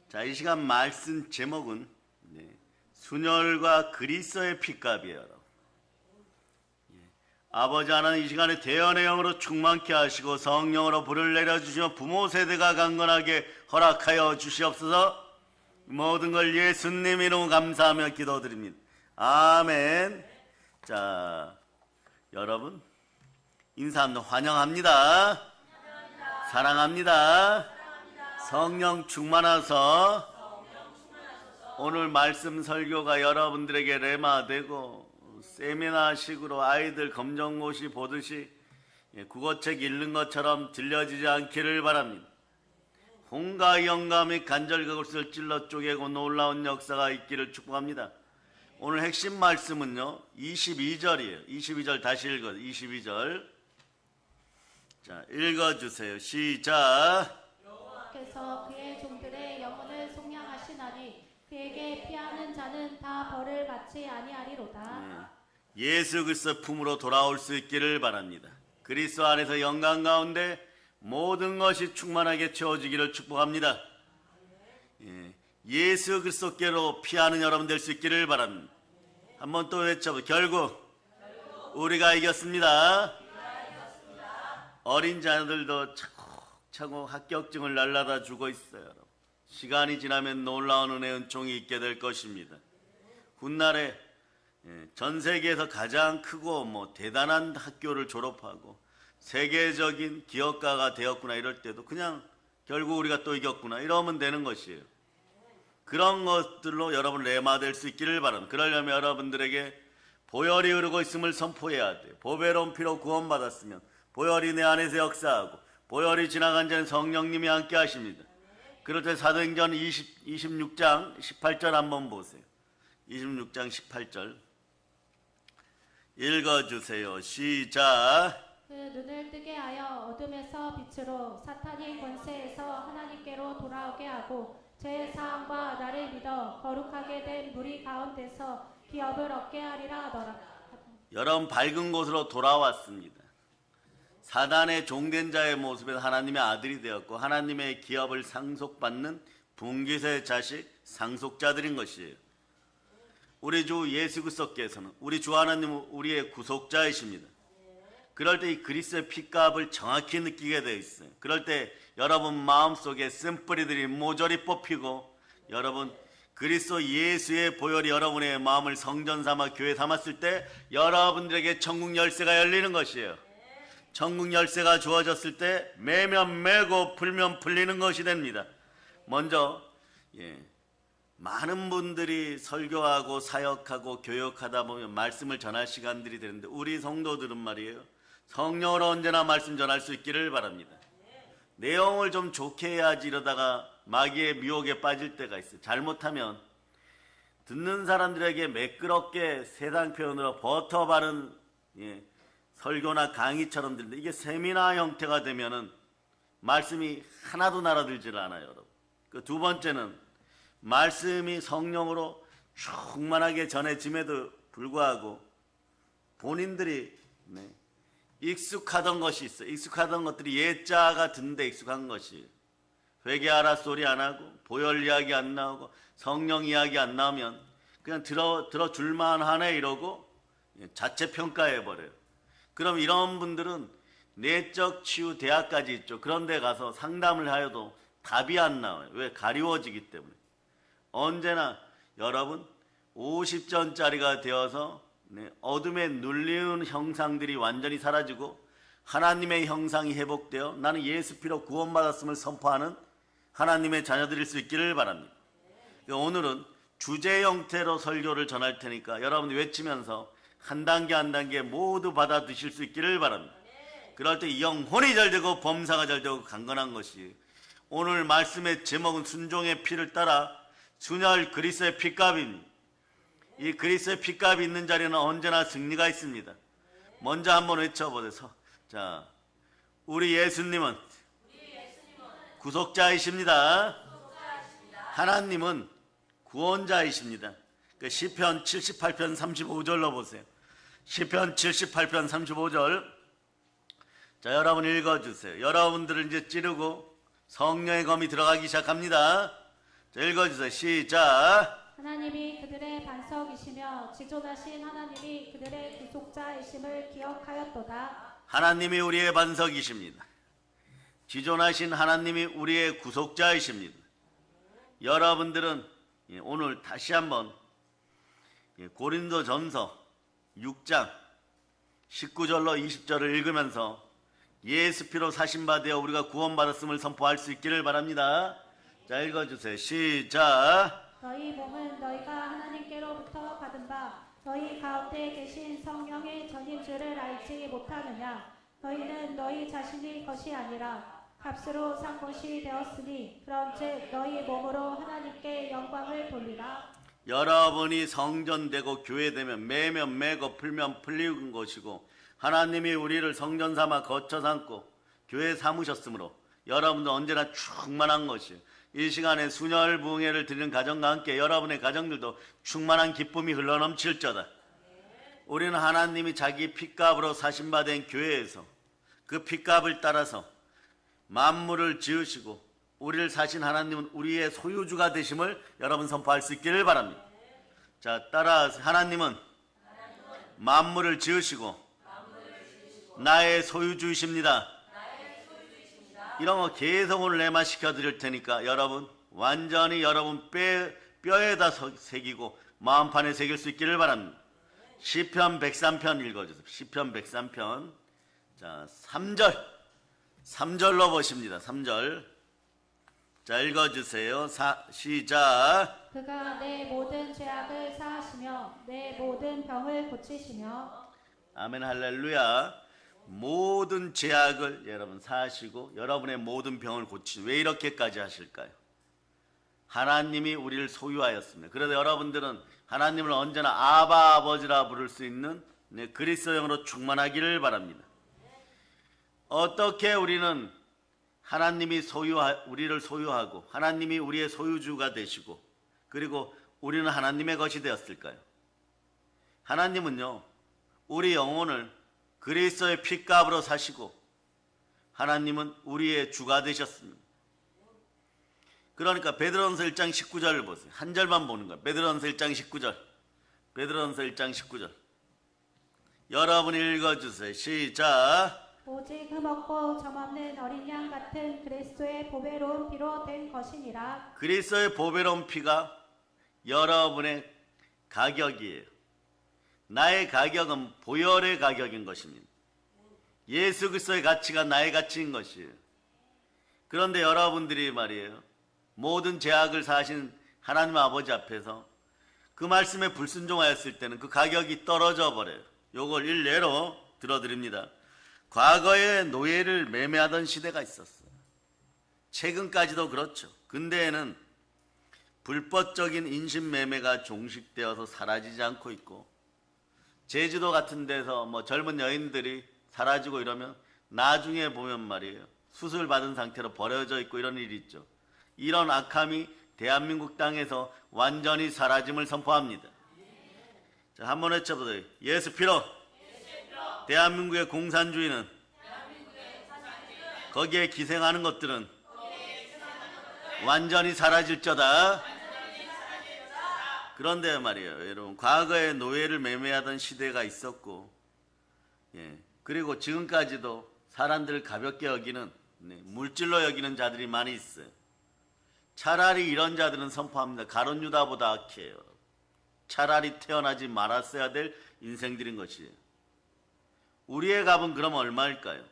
자, 이 시간 말씀 제목은 순혈과 그리스도의 피값이에요. 여러분. 아버지 하나님, 이 시간에 대언의 영으로 충만케 하시고 성령으로 불을 내려주시며 부모 세대가 강건하게 허락하여 주시옵소서. 모든 걸 예수님 이름 감사하며 기도드립니다. 아멘. 자, 여러분 인사합니다. 환영합니다. 사랑합니다. 성령 충만하셔서 오늘 말씀 설교가 여러분들에게 레마되고 세미나식으로 아이들 검정고시 보듯이 국어책 읽는 것처럼 들려지지 않기를 바랍니다. 홍가 영감이 간절그것을 찔러 쪼개고 놀라운 역사가 있기를 축복합니다. 오늘 핵심 말씀은요 22절이에요. 22절 다시 읽어요. 22절. 자, 읽어주세요. 시작. 여호와께서 그의 종들의 영혼을 속량하시나니 그에게 피하는 자는 다 벌을 받지 아니하리로다. 예수 그리스도 품으로 돌아올 수 있기를 바랍니다. 그리스도 안에서 영광 가운데 모든 것이 충만하게 채워지기를 축복합니다. 예수 그리스도께로 피하는 여러분 될 수 있기를 바랍니다. 한번 또 외쳐보세요. 결국 우리가 이겼습니다. 어린 자녀들도 차곡차곡 합격증을 날라다 주고 있어요. 시간이 지나면 놀라운 은혜 은총이 있게 될 것입니다. 훗날에 전 세계에서 가장 크고 대단한 학교를 졸업하고 세계적인 기업가가 되었구나 이럴 때도 그냥 결국 우리가 또 이겼구나 이러면 되는 것이에요. 그런 것들로 여러분 레마될 수 있기를 바랍니다. 그러려면 여러분들에게 보혈이 흐르고 있음을 선포해야 돼요. 보배로운 피로 구원받았으면 보혈이 내 안에서 역사하고 보혈이 지나간 자는 성령님이 함께 하십니다. 그럴 때 사도행전 26장 18절 한번 보세요. 26장 18절 읽어주세요. 시작. 그 눈을 뜨게 하여 어둠에서 빛으로 사탄의 권세에서 하나님께로 돌아오게 하고 제 사함과 나를 믿어 거룩하게 된 무리 가운데서 기업을 얻게 하리라 하더라. 여러분 밝은 곳으로 돌아왔습니다. 사단의 종된 자의 모습에서 하나님의 아들이 되었고 하나님의 기업을 상속받는 분기세의 자식 상속자들인 것이에요. 우리 주 예수 그리스도께서는 우리 주 하나님은 우리의 구속자이십니다. 그럴 때 이 그리스도의 피값을 정확히 느끼게 되어 있어요. 그럴 때 여러분 마음속에 쓴뿌리들이 모조리 뽑히고 여러분 그리스도 예수의 보혈이 여러분의 마음을 성전 삼아 교회 삼았을 때 여러분들에게 천국 열쇠가 열리는 것이에요. 천국 열쇠가 주어졌을 때 매면 매고 풀면 풀리는 것이 됩니다. 먼저 많은 분들이 설교하고 사역하고 교역하다 보면 말씀을 전할 시간들이 되는데 우리 성도들은 말이에요. 성령으로 언제나 말씀 전할 수 있기를 바랍니다. 내용을 좀 좋게 해야지 이러다가 마귀의 미혹에 빠질 때가 있어요. 잘못하면 듣는 사람들에게 매끄럽게 세상 표현으로 버터 바른 설교나 강의처럼 들리는데 이게 세미나 형태가 되면은 말씀이 하나도 날아들질 않아요. 여러분. 그 두 번째는 말씀이 성령으로 충만하게 전해짐에도 불구하고 본인들이 익숙하던 것이 있어요. 익숙하던 것들이 옛자가 듣는데 익숙한 것이 회개하라 소리 안 하고 보혈 이야기 안 나오고 성령 이야기 안 나오면 그냥 들어줄만 하네 이러고 자체 평가해버려요. 그럼 이런 분들은 내적 치유 대학까지 있죠. 그런 데 가서 상담을 하여도 답이 안 나와요. 왜? 가리워지기 때문에. 언제나 여러분 50전짜리가 되어서 어둠에 눌리는 형상들이 완전히 사라지고 하나님의 형상이 회복되어 나는 예수 피로 구원받았음을 선포하는 하나님의 자녀들일 수 있기를 바랍니다. 오늘은 주제 형태로 설교를 전할 테니까 여러분 외치면서 한 단계 한 단계 모두 받아 드실 수 있기를 바랍니다. 그럴 때 영혼이 잘 되고 범사가 잘 되고 강건한 것이 오늘 말씀의 제목은 순종의 피를 따라 순혈 그리스도의 피값입니다. 이 그리스도의 피값이 있는 자리는 언제나 승리가 있습니다. 먼저 한번 외쳐보세요. 자, 우리 예수님은 구속자이십니다. 하나님은 구원자이십니다. 시편 78편 35절로 보세요. 시편 78편 35절. 자, 여러분 읽어주세요. 여러분들을 이제 찌르고 성령의 검이 들어가기 시작합니다. 자, 자, 읽어주세요. 시작. 하나님이 그들의 반석이시며 지존하신 하나님이 그들의 구속자이심을 기억하였도다. 하나님이 우리의 반석이십니다. 지존하신 하나님이 우리의 구속자이십니다. 여러분들은 오늘 다시 한번 고린도전서 6장 19절로 20절을 읽으면서 예수 피로 사신 바 되어 우리가 구원받았음을 선포할 수 있기를 바랍니다. 자, 읽어주세요. 시작. 너희 몸은 너희가 하나님께로부터 받은 바 너희 가운데 계신 성령의 전인 줄을 알지 못하느냐. 너희는 너희 자신이 것이 아니라 값으로 산 것이 되었으니 그런즉 너희 몸으로 하나님께 영광을 돌리라. 여러분이 성전되고 교회되면 매면 매고 풀면 풀리는 것이고 하나님이 우리를 성전 삼아 거처 삼고 교회 삼으셨으므로 여러분도 언제나 충만한 것이에요. 이 시간에 순혈부흥회를 드리는 가정과 함께 여러분의 가정들도 충만한 기쁨이 흘러넘칠저다. 우리는 하나님이 자기 핏값으로 사신 바 된 교회에서 그 핏값을 따라서 만물을 지으시고 우리를 사신 하나님은 우리의 소유주가 되심을 여러분 선포할 수 있기를 바랍니다. 자, 따라 하나님은 만물을 지으시고 나의 소유주이십니다. 이런 거 계속 오늘 내마시켜 드릴 테니까 여러분 완전히 여러분 뼈에다 새기고 마음판에 새길 수 있기를 바랍니다. 시편 103편 읽어주세요. 시편 103편 자 3절로 보십니다. 3절 자 읽어주세요. 시작. 그가 내 모든 죄악을 사하시며 내 모든 병을 고치시며. 아멘 할렐루야. 모든 죄악을 여러분 사하시고 여러분의 모든 병을 고치시고 왜 이렇게까지 하실까요? 하나님이 우리를 소유하였습니다. 그래서 여러분들은 하나님을 언제나 아바 아버지라 부를 수 있는 그리스도형으로 충만하기를 바랍니다. 어떻게 우리는 하나님이 우리를 소유하고 하나님이 우리의 소유주가 되시고 그리고 우리는 하나님의 것이 되었을까요? 하나님은요 우리 영혼을 그리스도의 핏값으로 사시고 하나님은 우리의 주가 되셨습니다. 그러니까 베드로전서 1장 19절을 보세요. 한 절만 보는 거예요. 베드로전서 1장 19절. 베드로전서 1장 19절. 여러분이 읽어주세요. 시작. 오직 흠없고 점없는 어린 양 같은 그리스도의 보배로운 피로 된 것이니라. 그리스도의 보배로운 피가 여러분의 가격이에요. 나의 가격은 보혈의 가격인 것입니다. 예수 그리스도의 가치가 나의 가치인 것이에요. 그런데 여러분들이 말이에요. 모든 죄악을 사하신 하나님 아버지 앞에서 그 말씀에 불순종하였을 때는 그 가격이 떨어져 버려요. 요걸 일례로 들어드립니다. 과거에 노예를 매매하던 시대가 있었어요. 최근까지도 그렇죠. 근대에는 불법적인 인신매매가 종식되어서 사라지지 않고 있고 제주도 같은 데서 젊은 여인들이 사라지고 이러면 나중에 보면 말이에요. 수술 받은 상태로 버려져 있고 이런 일이 있죠. 이런 악함이 대한민국 땅에서 완전히 사라짐을 선포합니다. 자, 한번 외쳐보세요. 예수 피로 대한민국의 공산주의는 거기에 기생하는 것들은 완전히 사라질저다. 그런데 말이에요, 여러분, 과거에 노예를 매매하던 시대가 있었고, 그리고 지금까지도 사람들을 가볍게 여기는 물질로 여기는 자들이 많이 있어요. 차라리 이런 자들은 선포합니다. 가룟 유다보다 악해요. 차라리 태어나지 말았어야 될 인생들인 것이에요. 우리의 값은 그럼 얼마일까요?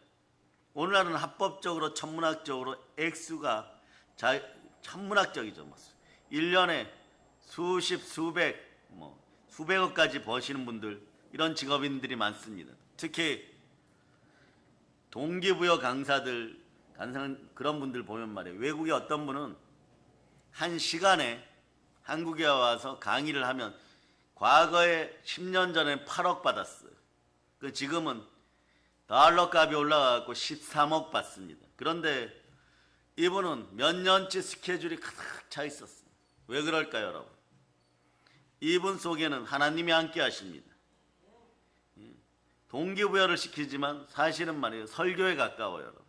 오늘날은 합법적으로 천문학적으로 액수가 천문학적이죠. 1년에 수십, 수백, 수백억까지 버시는 분들, 이런 직업인들이 많습니다. 특히 동기부여 강사들, 그런 분들 보면 말이에요. 외국의 어떤 분은 한 시간에 한국에 와서 강의를 하면 과거에 10년 전에 8억 받았어요. 지금은 달러 값이 올라가고 13억 받습니다. 그런데 이분은 몇 년치 스케줄이 가득 차 있었어요. 왜 그럴까요, 여러분? 이분 속에는 하나님이 함께 하십니다. 동기부여를 시키지만 사실은 말이에요. 설교에 가까워요, 여러분.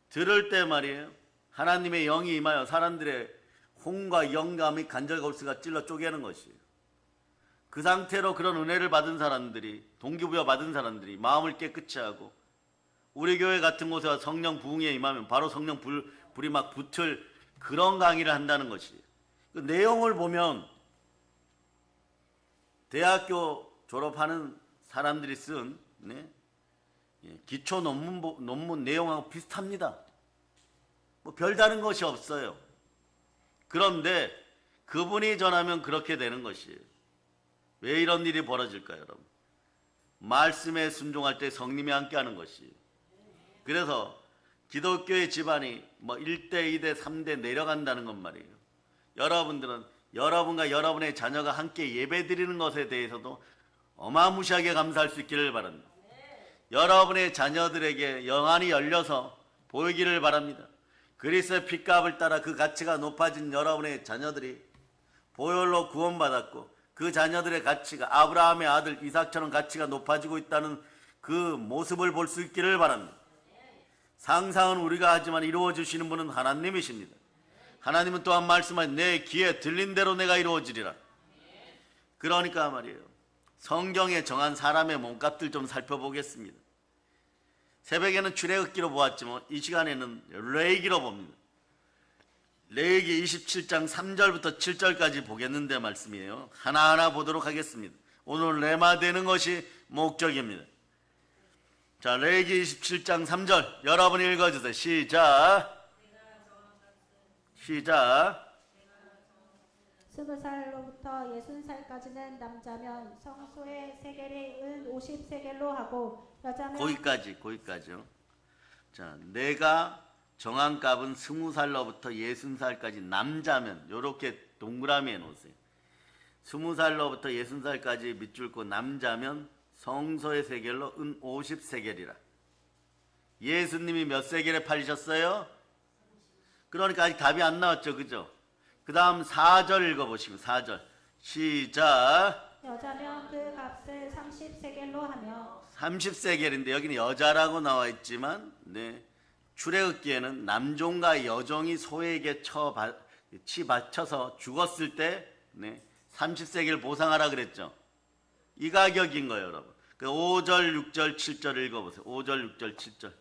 들을 때 말이에요. 하나님의 영이 임하여 사람들의 혼과 영감이 간절골수가 찔러 쪼개는 것이에요. 그 상태로 그런 은혜를 받은 사람들이, 동기부여 받은 사람들이 마음을 깨끗이 하고 우리 교회 같은 곳에 와 성령 부흥에 임하면 바로 성령 불이 막 붙을 그런 강의를 한다는 것이에요. 그 내용을 보면 대학교 졸업하는 사람들이 쓴 기초 논문 내용하고 비슷합니다. 뭐 별다른 것이 없어요. 그런데 그분이 전하면 그렇게 되는 것이에요. 왜 이런 일이 벌어질까요, 여러분? 말씀에 순종할 때 성령이 함께하는 것이에요. 그래서 기독교의 집안이 뭐 1대, 2대, 3대 내려간다는 것 말이에요. 여러분들은 여러분과 여러분의 자녀가 함께 예배드리는 것에 대해서도 어마무시하게 감사할 수 있기를 바랍니다. 여러분의 자녀들에게 영안이 열려서 보이기를 바랍니다. 그리스도의 핏값을 따라 그 가치가 높아진 여러분의 자녀들이 보혈로 구원받았고 그 자녀들의 가치가 아브라함의 아들 이삭처럼 가치가 높아지고 있다는 그 모습을 볼 수 있기를 바랍니다. 상상은 우리가 하지만 이루어 주시는 분은 하나님이십니다. 하나님은 또한 말씀하신 내 귀에 들린 대로 내가 이루어지리라. 그러니까 말이에요. 성경에 정한 사람의 몸값들 좀 살펴보겠습니다. 새벽에는 출애굽기로 보았지만 이 시간에는 레위기로 봅니다. 레위기 27장 3절부터 7절까지 보겠는데 말씀이에요. 하나하나 보도록 하겠습니다. 오늘 레마되는 것이 목적입니다. 자, 레위기 27장 3절 여러분이 읽어주세요. 시작. 20살로부터 60살까지는 남자면 성소의 세겔이 은 50세겔로 하고 여자면 거기까지요. 자, 내가 정한 값은 20살로부터 60살까지 남자면 요렇게 동그라미 해놓으세요. 20살로부터 60살까지 밑줄 거 남자면 성소의 세겔로 은 50세겔이라. 예수님이 몇 세겔에 팔리셨어요? 그러니까 아직 답이 안 나왔죠, 그죠? 그 다음 4절 읽어보시면 4절 시작. 여자면 그 값을 30세겔로 하며 30세겔인데 여기는 여자라고 나와 있지만 출애굽기에는 남종과 여종이 소에게 치 받쳐서 죽었을 때 30세겔 보상하라 그랬죠. 이 가격인 거예요, 여러분. 그 5절, 6절, 7절 읽어보세요. 5절, 6절, 7절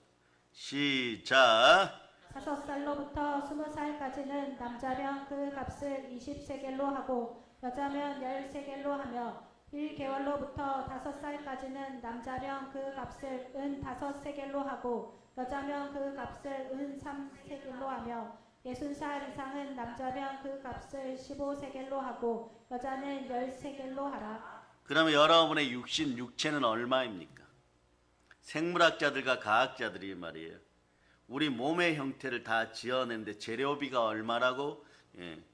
시작. 5살로부터 20살까지는 남자면 그 값을 20세겔로 하고 여자면 10세겔로 하며 1개월로부터 5살까지는 남자면 그 값을 은 5세겔로 하고 여자면 그 값을 은 3세겔로 하며 60살 이상은 남자면 그 값을 15세겔로 하고 여자는 10세겔로 하라. 그러면 여러분의 육체는 얼마입니까? 생물학자들과 과학자들이 말이에요. 우리 몸의 형태를 다 지어내는데 재료비가 얼마라고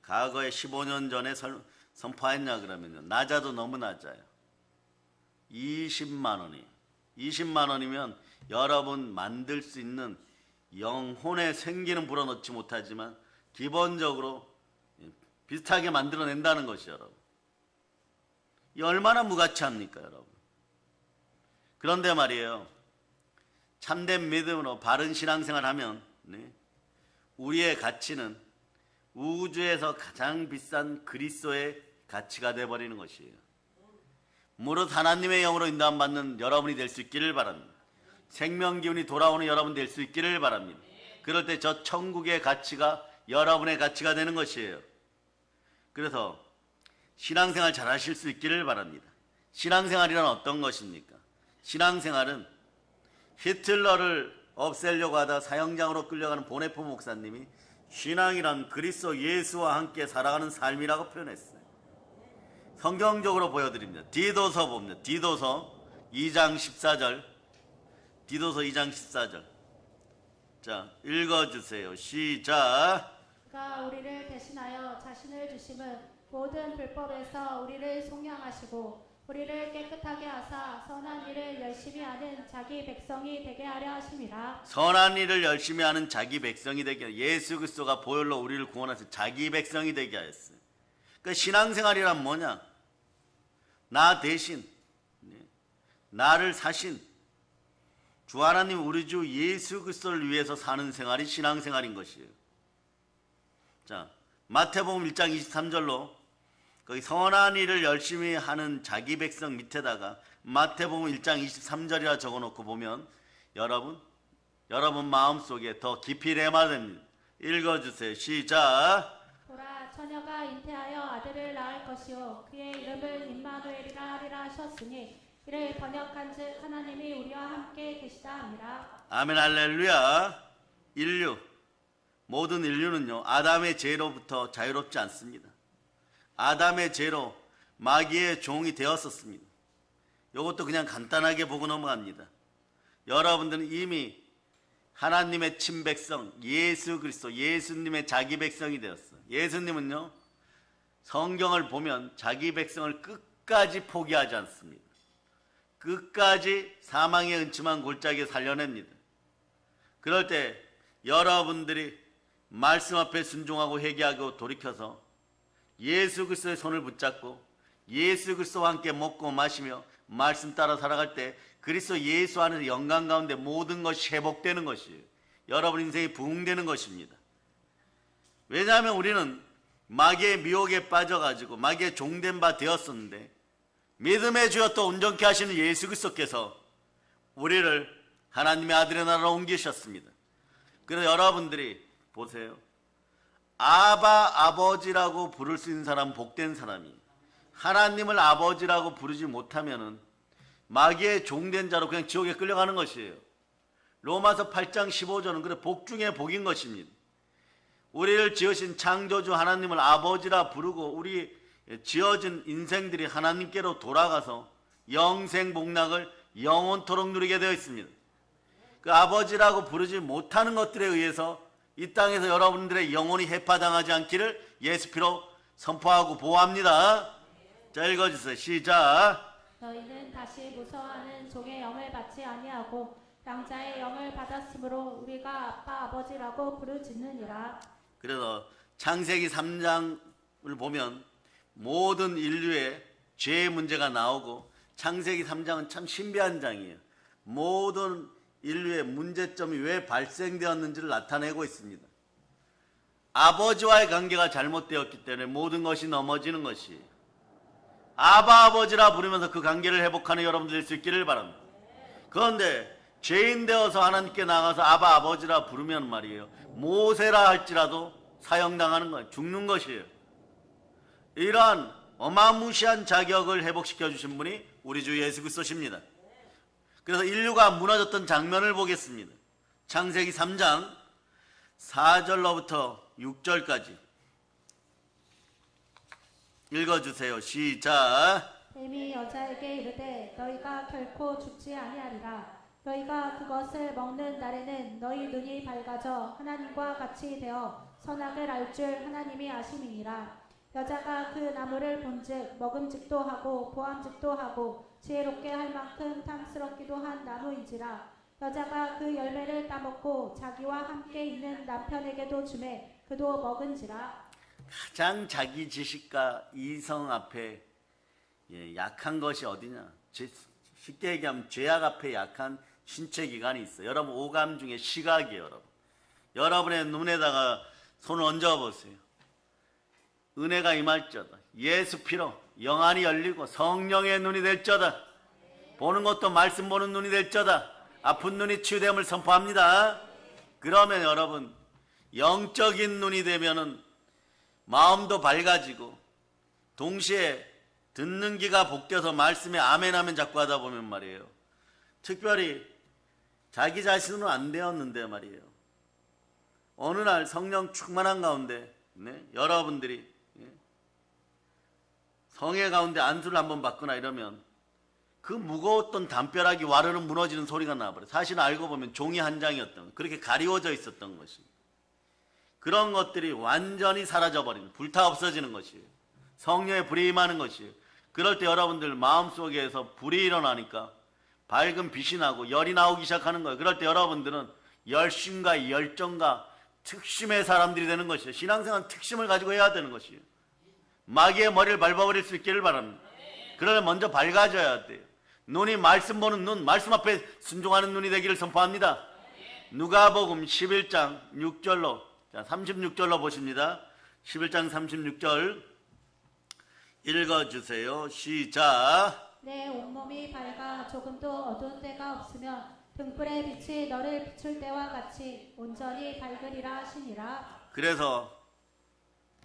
과거에 15년 전에 선포했냐 그러면요. 낮아도 너무 낮아요. 20만 원이에요. 20만 원이면 여러분 만들 수 있는 영혼의 생기는 불어넣지 못하지만 기본적으로 비슷하게 만들어낸다는 것이 여러분. 이 얼마나 무가치합니까 여러분. 그런데 말이에요. 참된 믿음으로 바른 신앙생활 하면 우리의 가치는 우주에서 가장 비싼 그리스도의 가치가 되어버리는 것이에요. 무릇 하나님의 영으로 인도함받는 여러분이 될 수 있기를 바랍니다. 생명기운이 돌아오는 여러분 될 수 있기를 바랍니다. 그럴 때 저 천국의 가치가 여러분의 가치가 되는 것이에요. 그래서 신앙생활 잘 하실 수 있기를 바랍니다. 신앙생활이란 어떤 것입니까? 신앙생활은 히틀러를 없애려고 하다 사형장으로 끌려가는 보네포 목사님이 신앙이란 그리스도 예수와 함께 살아가는 삶이라고 표현했어요. 성경적으로 보여드립니다. 디도서 봅니다. 디도서 2장 14절. 디도서 2장 14절. 자, 읽어주세요. 시작. 그가 우리를 대신하여 자신을 주심은 모든 불법에서 우리를 속량하시고 우리를 깨끗하게 하사 선한 일을 열심히 하는 자기 백성이 되게 하려 하심이라. 선한 일을 열심히 하는 자기 백성이 되게 예수 그리스도가 보혈로 우리를 구원하셔서 자기 백성이 되게 하였어요. 그러니까 신앙생활이란 뭐냐? 나 대신 나를 사신 주 하나님 우리 주 예수 그리스도를 위해서 사는 생활이 신앙생활인 것이에요. 자, 마태복음 1장 23절로 거기 선한 일을 열심히 하는 자기 백성 밑에다가 마태복음 1장 23절이라 적어놓고 보면 여러분 마음속에 더 깊이 내마됩니다. 읽어주세요. 시작. 보라, 처녀가 잉태하여 아들을 낳을 것이요 그의 이름을 임마누엘이라 하리라 하셨으니 이를 번역한즉 하나님이 우리와 함께 계시다 함이라. 아멘. 할렐루야. 모든 인류는요 아담의 죄로부터 자유롭지 않습니다. 아담의 죄로 마귀의 종이 되었었습니다. 이것도 그냥 간단하게 보고 넘어갑니다. 여러분들은 이미 하나님의 친백성 예수 그리스도 예수님의 자기 백성이 되었어요. 예수님은요 성경을 보면 자기 백성을 끝까지 포기하지 않습니다. 끝까지 사망의 은침한 골짜기에 살려냅니다. 그럴 때 여러분들이 말씀 앞에 순종하고 회개하고 돌이켜서 예수 그리스도의 손을 붙잡고 예수 그리스도와 함께 먹고 마시며 말씀 따라 살아갈 때 그리스도 예수 안에서 영광 가운데 모든 것이 회복되는 것이에요. 여러분 인생이 부흥되는 것입니다. 왜냐하면 우리는 마귀의 미혹에 빠져가지고 마귀의 종된 바 되었었는데 믿음의 주여 또 온전케 하시는 예수 그리스도께서 우리를 하나님의 아들의 나라로 옮기셨습니다. 그래서 여러분들이 보세요. 아버지라고 부를 수 있는 사람 복된 사람이 하나님을 아버지라고 부르지 못하면은 마귀의 종된 자로 그냥 지옥에 끌려가는 것이에요. 로마서 8장 15절은 그래 복 중에 복인 것입니다. 우리를 지으신 창조주 하나님을 아버지라 부르고 우리 지어진 인생들이 하나님께로 돌아가서 영생 복락을 영원토록 누리게 되어 있습니다. 그 아버지라고 부르지 못하는 것들에 의해서 이 땅에서 여러분들의 영혼이 해파당하지 않기를 예수 피로 선포하고 보호합니다. 자, 읽어주세요. 시작. 너희는 다시 무서워하는 종의 영을 받지 아니하고 양자의 영을 받았으므로 우리가 아빠 아버지라고 부르짖느니라. 그래서 창세기 3장을 보면 모든 인류의 죄의 문제가 나오고 창세기 3장은 참 신비한 장이에요. 모든 인류의 문제점이 왜 발생되었는지를 나타내고 있습니다. 아버지와의 관계가 잘못되었기 때문에 모든 것이 넘어지는 것이에요. 아버지라 부르면서 그 관계를 회복하는 여러분들 될 수 있기를 바랍니다. 그런데 죄인 되어서 하나님께 나가서 아버지라 부르면 말이에요. 모세라 할지라도 사형당하는 거예요. 죽는 것이에요. 이러한 어마무시한 자격을 회복시켜 주신 분이 우리 주 예수 그리스도십니다. 그래서 인류가 무너졌던 장면을 보겠습니다. 창세기 3장 4절로부터 6절까지 읽어주세요. 시작. 뱀이 여자에게 이르되 너희가 결코 죽지 아니하리라. 너희가 그것을 먹는 날에는 너희 눈이 밝아져 하나님과 같이 되어 선악을 알 줄 하나님이 아심이니라. 여자가 그 나무를 본즉 먹음직도 하고 보암직도 하고 지혜롭게 할 만큼 탐스럽기도 한 나무인지라. 여자가 그 열매를 따먹고 자기와 함께 있는 남편에게도 주매 그도 먹은지라. 가장 자기 지식과 이성 앞에 약한 것이 어디냐? 쉽게 얘기하면 죄악 앞에 약한 신체 기관이 있어요. 여러분 오감 중에 시각이에요. 여러분. 여러분의 눈에다가 손을 얹어 보세요. 은혜가 임할지어다. 예수 피로 영안이 열리고 성령의 눈이 될지어다. 보는 것도 말씀 보는 눈이 될지어다. 아픈 눈이 치유됨을 선포합니다. 그러면 여러분 영적인 눈이 되면은 마음도 밝아지고 동시에 듣는 귀가 복되어서 말씀에 아멘 하면 자꾸 하다 보면 말이에요. 특별히 자기 자신은 안 되었는데 말이에요. 어느 날 성령 충만한 가운데 여러분들이 성회 가운데 안수를 한번 받거나 이러면 그 무거웠던 담벼락이 와르르 무너지는 소리가 나버려요. 사실 알고 보면 종이 한 장이었던 거예요. 그렇게 가리워져 있었던 것입니다. 그런 것들이 완전히 사라져버리는 불타 없어지는 것이에요. 성령의 불이 임하는 것이에요. 그럴 때 여러분들 마음속에서 불이 일어나니까 밝은 빛이 나고 열이 나오기 시작하는 거예요. 그럴 때 여러분들은 열심과 열정과 특심의 사람들이 되는 것이에요. 신앙생활은 특심을 가지고 해야 되는 것이에요. 마귀의 머리를 밟아버릴 수 있기를 바랍니다. 그러면 먼저 밝아져야 돼요. 눈이 말씀 보는 눈, 말씀 앞에 순종하는 눈이 되기를 선포합니다. 누가복음 11장 6절로 36절로 보십니다. 11장 36절 읽어주세요. 시작. 내 온몸이 밝아 조금도 어두운 데가 없으면 등불의 빛이 너를 비출 때와 같이 온전히 밝으리라 하시니라. 그래서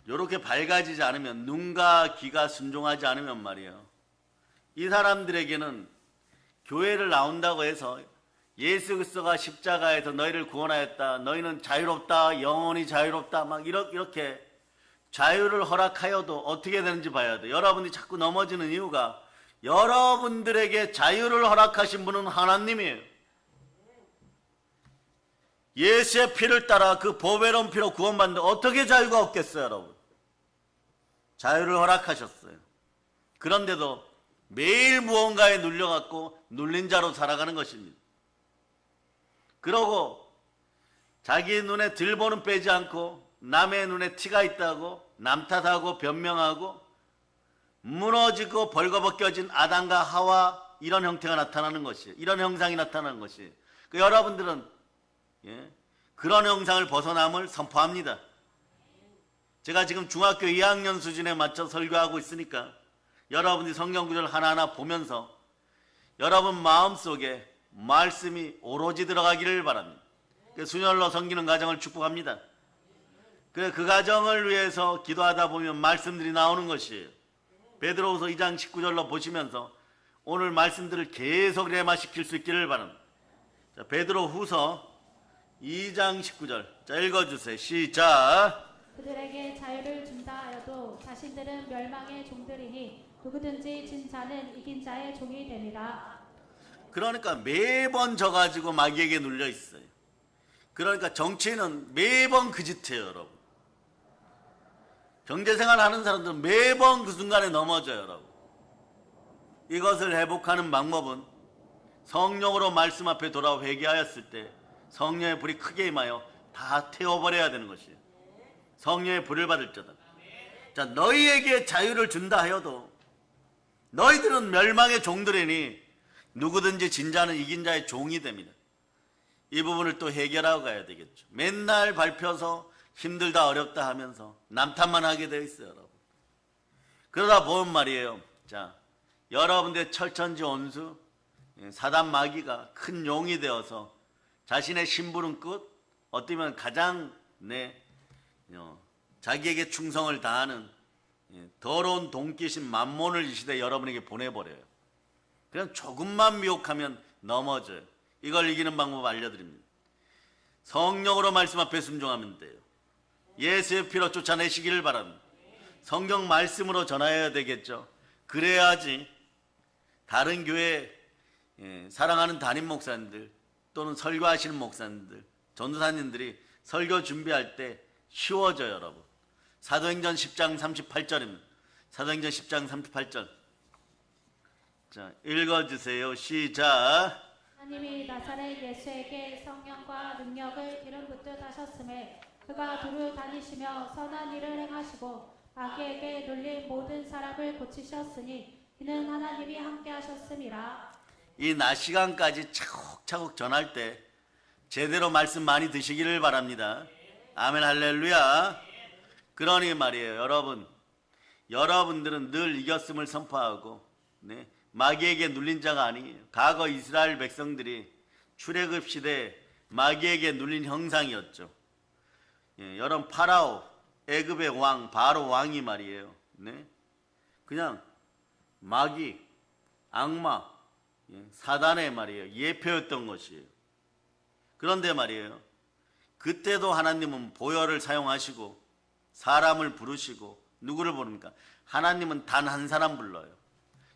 이렇게 밝아지지 않으면, 눈과 귀가 순종하지 않으면 말이에요, 이 사람들에게는 교회를 나온다고 해서 예수 그리스도가 십자가에서 너희를 구원하였다, 너희는 자유롭다, 영원히 자유롭다, 막 이렇게 자유를 허락하여도 어떻게 되는지 봐야 돼. 여러분이 자꾸 넘어지는 이유가 여러분들에게 자유를 허락하신 분은 하나님이에요. 예수의 피를 따라 그 보배로운 피로 구원받는데 어떻게 자유가 없겠어요, 여러분? 자유를 허락하셨어요. 그런데도 매일 무언가에 눌려갖고 눌린 자로 살아가는 것입니다. 그러고 자기 눈에 들보는 빼지 않고 남의 눈에 티가 있다고 남 탓하고 변명하고 무너지고 벌거벗겨진 아담과 하와, 이런 형태가 나타나는 것이에요. 이런 형상이 나타나는 것이에요. 여러분들은 그런 형상을 벗어남을 선포합니다. 제가 지금 중학교 2학년 수준에 맞춰 설교하고 있으니까 여러분이 성경 구절 하나하나 보면서 여러분 마음속에 말씀이 오로지 들어가기를 바랍니다. 순혈로 섬기는 가정을 축복합니다. 그 가정을 위해서 기도하다 보면 말씀들이 나오는 것이에요. 베드로후서 2장 19절로 보시면서 오늘 말씀들을 계속 레마시킬 수 있기를 바랍니다. 자, 베드로후서 2장 19절, 자, 읽어주세요. 시작. 그들에게 자유를 준다 하여도 자신들은 멸망의 종들이니 누구든지 진 자는 이긴 자의 종이 됨이라. 그러니까 매번 져가지고 마귀에게 눌려 있어요. 그러니까 정치인은 매번 그 짓해요, 여러분. 경제생활 하는 사람들은 매번 그 순간에 넘어져요, 여러분. 이것을 회복하는 방법은 성령으로 말씀 앞에 돌아와 회개하였을 때 성령의 불이 크게 임하여 다 태워버려야 되는 것이에요. 성령의 불을 받을 자다. 자, 너희에게 자유를 준다 하여도 너희들은 멸망의 종들이니 누구든지 진 자는 이긴 자의 종이 됩니다. 이 부분을 또 해결하고 가야 되겠죠. 맨날 밟혀서 힘들다 어렵다 하면서 남 탓만 하게 되어 있어요, 여러분. 그러다 보면 말이에요, 자, 여러분들의 철천지 온수 사단 마귀가 큰 용이 되어서 자신의 심부름 끝, 어쩌면 가장 자기에게 충성을 다하는 더러운 동기신 만몬을 이 시대에 여러분에게 보내버려요. 그냥 조금만 미혹하면 넘어져요. 이걸 이기는 방법 알려드립니다. 성령으로 말씀 앞에 순종하면 돼요. 예수의 피로 쫓아내시기를 바랍니다. 성경 말씀으로 전하여야 되겠죠. 그래야지 다른 교회 사랑하는 담임 목사님들 또는 설교하시는 목사님들, 전도사님들이 설교 준비할 때 쉬워져요, 여러분. 사도행전 10장 38절입니다. 사도행전 10장 38절. 자, 읽어주세요. 시작. 하나님이 나사렛 예수에게 성령과 능력을 기름 붓듯 하셨음에 그가 두루 다니시며 선한 일을 행하시고 마귀에게 눌린 모든 사람을 고치셨으니 이는 하나님이 함께 하셨음이라. 이 낮 시간까지 차곡차곡 전할 때 제대로 말씀 많이 드시기를 바랍니다. 아멘, 할렐루야. 그러니 말이에요, 여러분들은 늘 이겼음을 선포하고 마귀에게 눌린 자가 아니에요. 과거 이스라엘 백성들이 출애굽 시대에 마귀에게 눌린 형상이었죠. 여러분, 파라오, 애굽의 왕, 바로 왕이 말이에요, 그냥 마귀, 악마, 사단의 말이에요, 예표였던 것이에요. 그런데 말이에요, 그때도 하나님은 보혈을 사용하시고 사람을 부르시고 누구를 부릅니까? 하나님은 단 한 사람 불러요.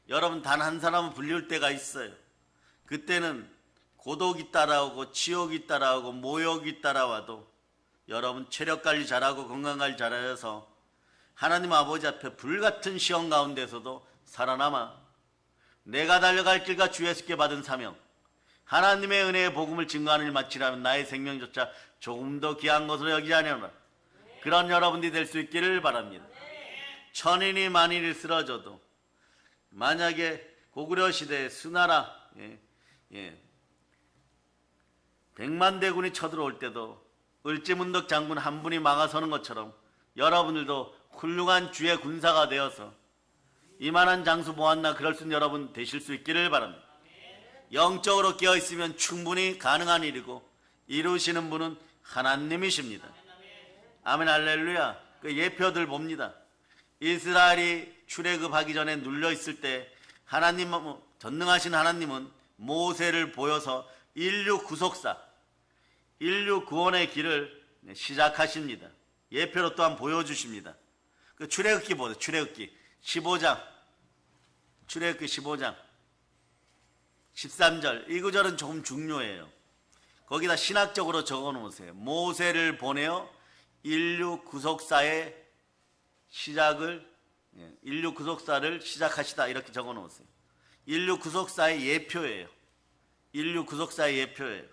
여러분, 단 한 사람은 불릴 때가 있어요. 그때는 고독이 따라오고 지옥이 따라오고 모욕이 따라와도 여러분 체력관리 잘하고 건강관리 잘하여서 하나님 아버지 앞에 불같은 시험 가운데서도 살아남아 내가 달려갈 길과 주 예수께 받은 사명, 하나님의 은혜의 복음을 증거하는 일 마치라면 나의 생명조차 조금 더 귀한 것으로 여기지 아니하노라. 그런 여러분들이 될 수 있기를 바랍니다. 천인이 만인이 쓰러져도, 만약에 고구려 시대에 수나라 100만 대군이 쳐들어올 때도 을지문덕 장군 한 분이 막아서는 것처럼 여러분들도 훌륭한 주의 군사가 되어서 이만한 장수 모았나 그럴 수 있는 여러분 되실 수 있기를 바랍니다. 영적으로 깨어있으면 충분히 가능한 일이고 이루시는 분은 하나님이십니다. 아멘 할렐루야. 그 예표들 봅니다. 이스라엘이 출애굽하기 전에 눌려있을 때 하나님, 전능하신 하나님은 모세를 보여서 인류 구속사, 인류 구원의 길을 시작하십니다. 예표로 또한 보여주십니다. 그 출애굽기 보세요. 출애굽기 15장, 출애굽기 15장 13절 이 구절은 조금 중요해요. 거기다 신학적으로 적어 놓으세요. 모세를 보내어 인류 구속사의 시작을, 인류 구속사를 시작하시다 이렇게 적어 놓으세요. 인류 구속사의 예표예요. 인류 구속사의 예표예요.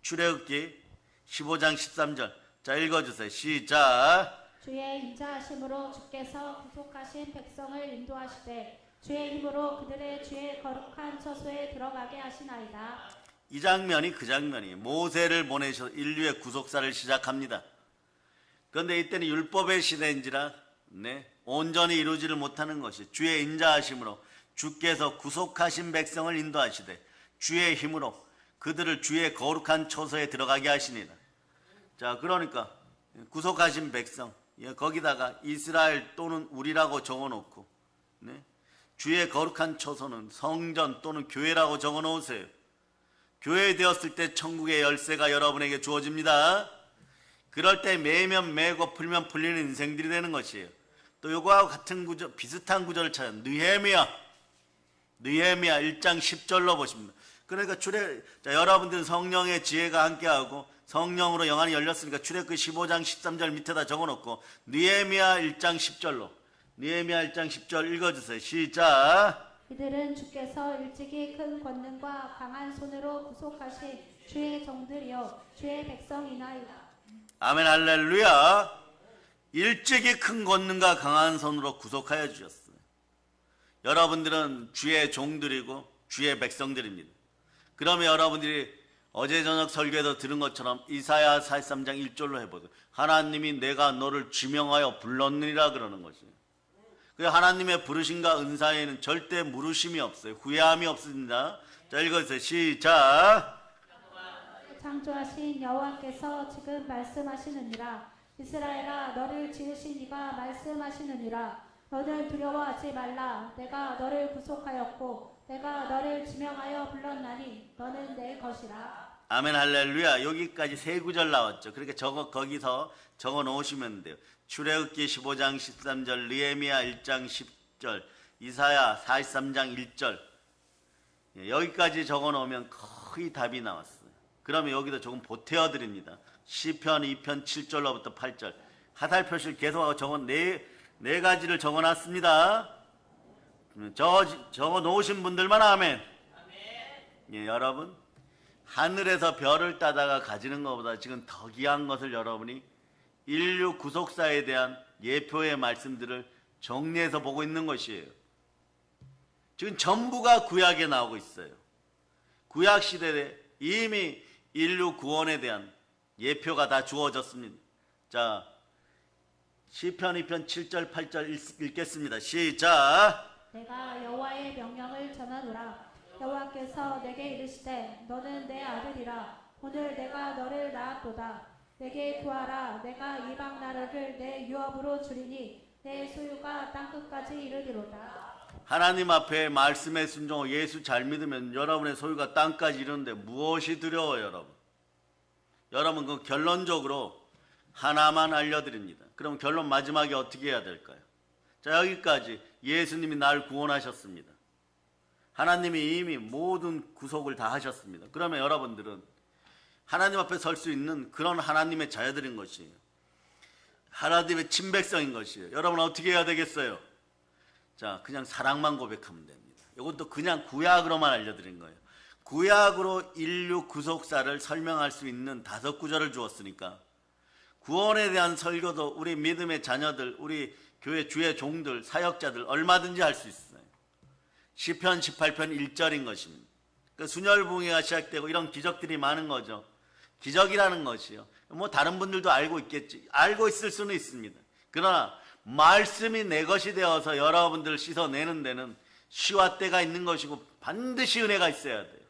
출애굽기 15장 13절. 자, 읽어주세요. 시작. 주의 인자하심으로 주께서 구속하신 백성을 인도하시되 주의 힘으로 그들의 주의 거룩한 처소에 들어가게 하시나이다. 이 장면이 그 장면이에요. 모세를 보내셔서 인류의 구속사를 시작합니다. 그런데 이때는 율법의 시대인지라 온전히 이루지를 못하는 것이 주의 인자하심으로 주께서 구속하신 백성을 인도하시되 주의 힘으로 그들을 주의 거룩한 처소에 들어가게 하시니라. 자, 그러니까 구속하신 백성, 거기다가 이스라엘 또는 우리라고 적어놓고 주의 거룩한 처소는 성전 또는 교회라고 적어놓으세요. 교회 되었을 때 천국의 열쇠가 여러분에게 주어집니다. 그럴 때 매면 매고 풀면 풀리는 인생들이 되는 것이에요. 또 요거하고 같은 구절, 비슷한 구절을 찾은 느헤미야 1장 10절로 보십니다. 그러니까 여러분들은 성령의 지혜가 함께하고 성령으로 영안이 열렸으니까 출애굽기 15장 13절 밑에다 적어놓고 느헤미야 1장 10절로 느헤미야 1장 10절 읽어주세요. 시작. 이들은 주께서 일찍이 큰 권능과 강한 손으로 구속하신 주의 종들이요 주의 백성이나이다. 아멘 할렐루야. 일찍이 큰 권능과 강한 손으로 구속하여 주셨어요. 여러분들은 주의 종들이고 주의 백성들입니다. 그러면 여러분들이 어제 저녁 설교에도 들은 것처럼 이사야 43장 1절로 해보세요. 하나님이 내가 너를 지명하여 불렀느니라 그러는 것이에요. 그 하나님의 부르심과 은사에는 절대 물으심이 없어요. 후회함이 없습니다. 자, 읽어주세요. 시작. 창조하신 여호와께서 지금 말씀하시느니라. 이스라엘아 너를 지으신 이가 말씀하시느니라. 너는 두려워하지 말라. 내가 너를 구속하였고 내가 너를 지명하여 불렀나니 너는 내 것이라. 아멘 할렐루야. 여기까지 세 구절 나왔죠. 그렇게 거기서 적어 놓으시면 돼요. 출애굽기 15장 13절, 느헤미야 1장 10절, 이사야 43장 1절. 여기까지 적어 놓으면 거의 답이 나왔어요. 그러면 여기도 조금 보태어 드립니다. 시편 2편 7절로부터 8절. 화살표시를 계속하고 네 가지를 적어 놨습니다. 적어 놓으신 분들만 아멘. 예, 여러분 하늘에서 별을 따다가 가지는 것보다 지금 더 귀한 것을 여러분이 인류 구속사에 대한 예표의 말씀들을 정리해서 보고 있는 것이에요. 지금 전부가 구약에 나오고 있어요. 구약 시대에 이미 인류 구원에 대한 예표가 다 주어졌습니다. 자, 시편 2편 7절 8절 읽겠습니다. 시작. 내가 여호와의 명령을 전하노라. 여호와께서 내게 이르시되 너는 내 아들이라. 오늘 내가 너를 낳았도다. 내게 구하라. 내가 이방 나라를 내 유업으로 주리니 내 소유가 땅끝까지 이르리로다. 하나님 앞에 말씀에 순종하고 예수 잘 믿으면 여러분의 소유가 땅까지 이르는데 무엇이 두려워요, 여러분? 여러분 그 결론적으로 하나만 알려드립니다. 그럼 결론 마지막에 어떻게 해야 될까요? 자, 여기까지 예수님이 날 구원하셨습니다. 하나님이 이미 모든 구속을 다 하셨습니다. 그러면 여러분들은 하나님 앞에 설 수 있는 그런 하나님의 자녀들인 것이에요. 하나님의 친백성인 것이에요. 여러분 어떻게 해야 되겠어요? 자, 그냥 사랑만 고백하면 됩니다. 이것도 그냥 구약으로만 알려드린 거예요. 구약으로 인류 구속사를 설명할 수 있는 5구절을 주었으니까 구원에 대한 설교도 우리 믿음의 자녀들, 우리 교회 주의 종들, 사역자들 얼마든지 할 수 있어요. 시편 18편 1절인 것입니다. 그 순혈붕해가 시작되고 이런 기적들이 많은 거죠. 기적이라는 것이요. 뭐 다른 분들도 알고 있겠지. 알고 있을 수는 있습니다. 그러나 말씀이 내 것이 되어서 여러분들을 씻어내는 데는 시와 때가 있는 것이고 반드시 은혜가 있어야 돼요.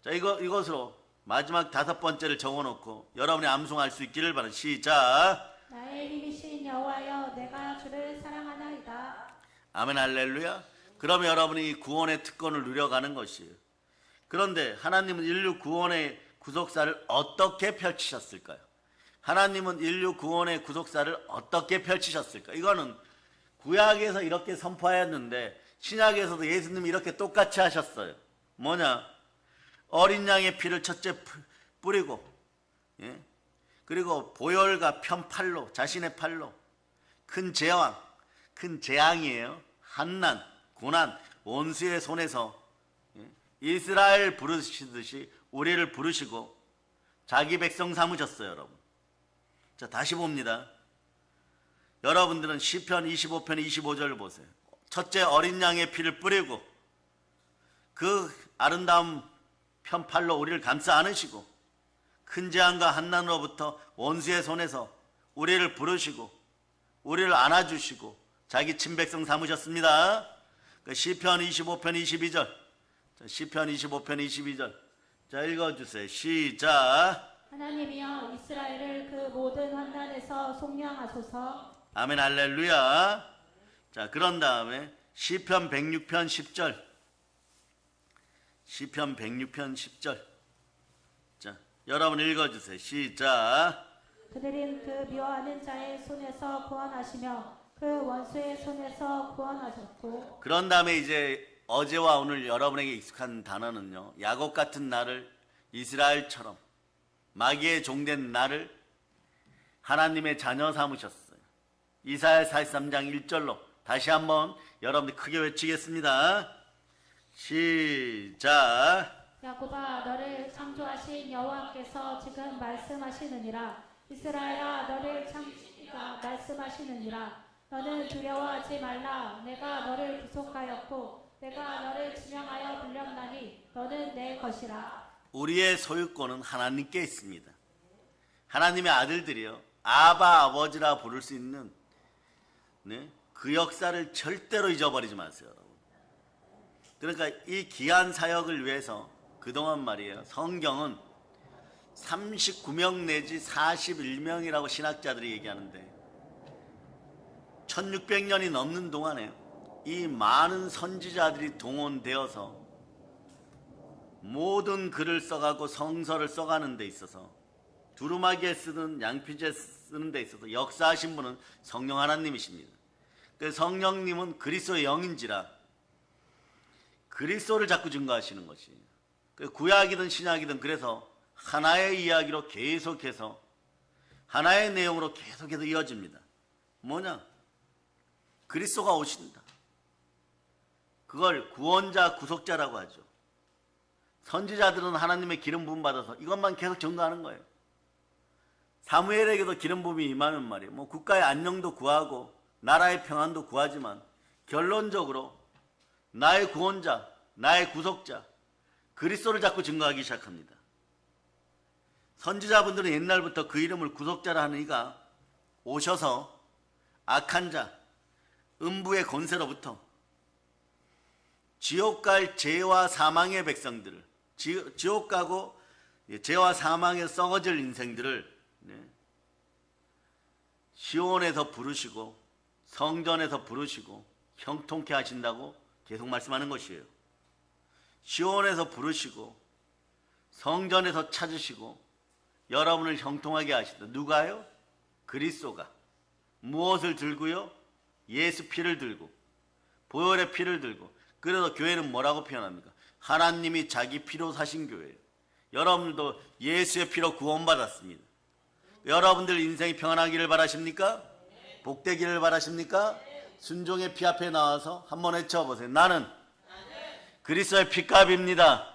자, 이것으로 마지막 5번째를 적어놓고 여러분이 암송할 수 있기를 바랍니다. 시작. 나의 힘이신 여호와여, 내가 주를 사랑하나이다. 아멘, 할렐루야. 그러면 여러분이 구원의 특권을 누려가는 것이에요. 그런데 하나님은 인류 구원의 구속사를 어떻게 펼치셨을까요? 하나님은 인류 구원의 구속사를 어떻게 펼치셨을까? 이거는 구약에서 이렇게 선포하였는데 신약에서도 예수님이 이렇게 똑같이 하셨어요. 뭐냐? 어린 양의 피를 첫째 뿌리고, 예? 그리고 보혈과 편팔로, 자신의 팔로 큰 재앙이에요. 한난, 고난, 원수의 손에서, 예? 이스라엘 부르시듯이 우리를 부르시고 자기 백성 삼으셨어요, 여러분. 자, 다시 봅니다. 여러분들은 시편 25편 25절 보세요. 첫째 어린 양의 피를 뿌리고 그 아름다운 편팔로 우리를 감싸 안으시고 큰 재앙과 한난으로부터 원수의 손에서 우리를 부르시고 우리를 안아주시고 자기 친백성 삼으셨습니다. 시편 25편 22절. 시편 25편 22절. 자, 읽어주세요. 시작. 하나님이여, 이스라엘을 그 모든 환난에서 속량하소서. 아멘, 할렐루야. 자, 그런 다음에 시편 106편 10절. 시편 106편 10절. 자, 여러분 읽어주세요. 시작. 그들은 그 미워하는 자의 손에서 구원하시며 그 원수의 손에서 구원하셨고. 그런 다음에 이제 어제와 오늘 여러분에게 익숙한 단어는요, 야곱 같은 나를 이스라엘처럼 마귀의 종된 나를 하나님의 자녀 삼으셨어요. 이사야 43장 1절로 다시 한번 여러분들 크게 외치겠습니다. 시작. 야곱아, 너를 창조하신 여호와께서 지금 말씀하시느니라. 이스라엘아, 너를 창조가 말씀하시느니라. 너는 두려워하지 말라. 내가 너를 구속하였고 내가 너를 지명하여 불렸나니 너는 내 것이라. 우리의 소유권은 하나님께 있습니다. 하나님의 아들들이요, 아바 아버지라 부를 수 있는, 네? 그 역사를 절대로 잊어버리지 마세요, 여러분. 그러니까 이 귀한 사역을 위해서 그동안 말이에요, 성경은 39명 내지 41명이라고 신학자들이 얘기하는데 1600년이 넘는 동안에 이 많은 선지자들이 동원되어서 모든 글을 써가고 성서를 써가는 데 있어서 두루마기에 쓰든 양피지에 쓰는 데 있어서 역사하신 분은 성령 하나님이십니다. 그 성령님은 그리스도의 영인지라 그리스도를 자꾸 증거하시는 것이, 구약이든 신약이든 그래서 하나의 이야기로 계속해서 하나의 내용으로 계속해서 이어집니다. 뭐냐? 그리스도가 오신다. 그걸 구원자, 구속자라고 하죠. 선지자들은 하나님의 기름 부음 받아서 이것만 계속 증거하는 거예요. 사무엘에게도 기름 부음이 임하면 말이에요, 뭐 국가의 안녕도 구하고 나라의 평안도 구하지만 결론적으로 나의 구원자, 나의 구속자 그리스도를 자꾸 증거하기 시작합니다. 선지자분들은 옛날부터 그 이름을 구속자라 하는 이가 오셔서 악한 자, 음부의 권세로부터 지옥 갈 죄와 사망의 백성들을, 지옥 가고 죄와 사망에 썩어질 인생들을 시온에서 부르시고 성전에서 부르시고 형통케 하신다고 계속 말씀하는 것이에요. 시온에서 부르시고 성전에서 찾으시고 여러분을 형통하게 하신다. 누가요? 그리스도가. 무엇을 들고요? 예수 피를 들고 보혈의 피를 들고. 그래서 교회는 뭐라고 표현합니까? 하나님이 자기 피로 사신 교회예요. 여러분들도 예수의 피로 구원받았습니다. 여러분들 인생이 평안하기를 바라십니까? 복되기를 바라십니까? 순종의 피 앞에 나와서 한번 외쳐보세요. 나는 그리스도의 피값입니다.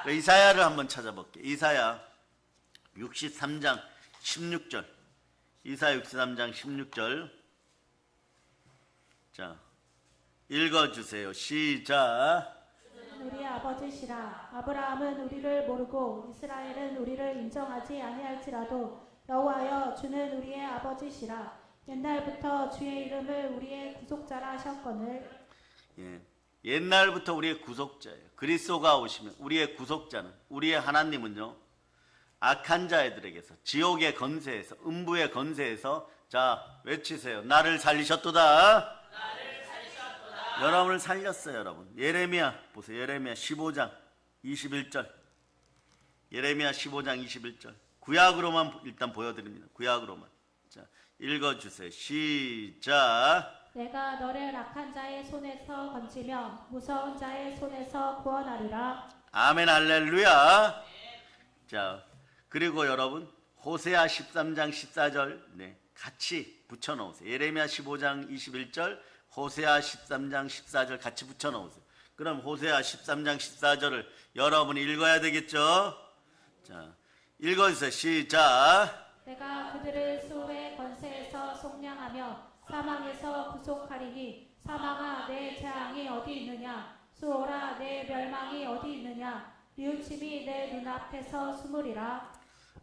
이사야를 한번 찾아볼게요. 이사야 63장 16절. 이사야 63장 16절. 자, 읽어주세요. 시작. 우리 아버지시라. 아브라함은 우리를 모르고 이스라엘은 우리를 인정하지 아니할지라도 여호와여 주는 우리의 아버지시라. 옛날부터 주의 이름을 우리의 구속자라 하셨거늘. 예. 옛날부터 우리의 구속자예요. 그리스도가 오시면 우리의 구속자는, 우리의 하나님은요, 악한 자애들에게서, 지옥의 건세에서, 음부의 건세에서, 자 외치세요. 나를 살리셨도다. 여러분을 살렸어요. 여러분, 예레미야 보세요. 예레미야 15장 21절. 예레미야 15장 21절. 구약으로만 일단 보여드립니다. 구약으로만. 자, 읽어주세요. 시작. 내가 너를 악한 자의 손에서 건지며 무서운 자의 손에서 구원하리라. 아멘 할렐루야. 자, 그리고 여러분 호세아 13장 14절 네, 같이 붙여놓으세요. 예레미야 15장 21절, 호세아 13장 14절 같이 붙여놓으세요. 그럼 호세아 13장 14절을 여러분이 읽어야 되겠죠? 자, 읽어주세요. 시작. 내가 그들을 수의 건세에서 속량하며 사망에서 구속하리니 사망아 내 재앙이 어디 있느냐, 수오라 내 멸망이 어디 있느냐, 뉘우침이 내 눈앞에서 숨으리라.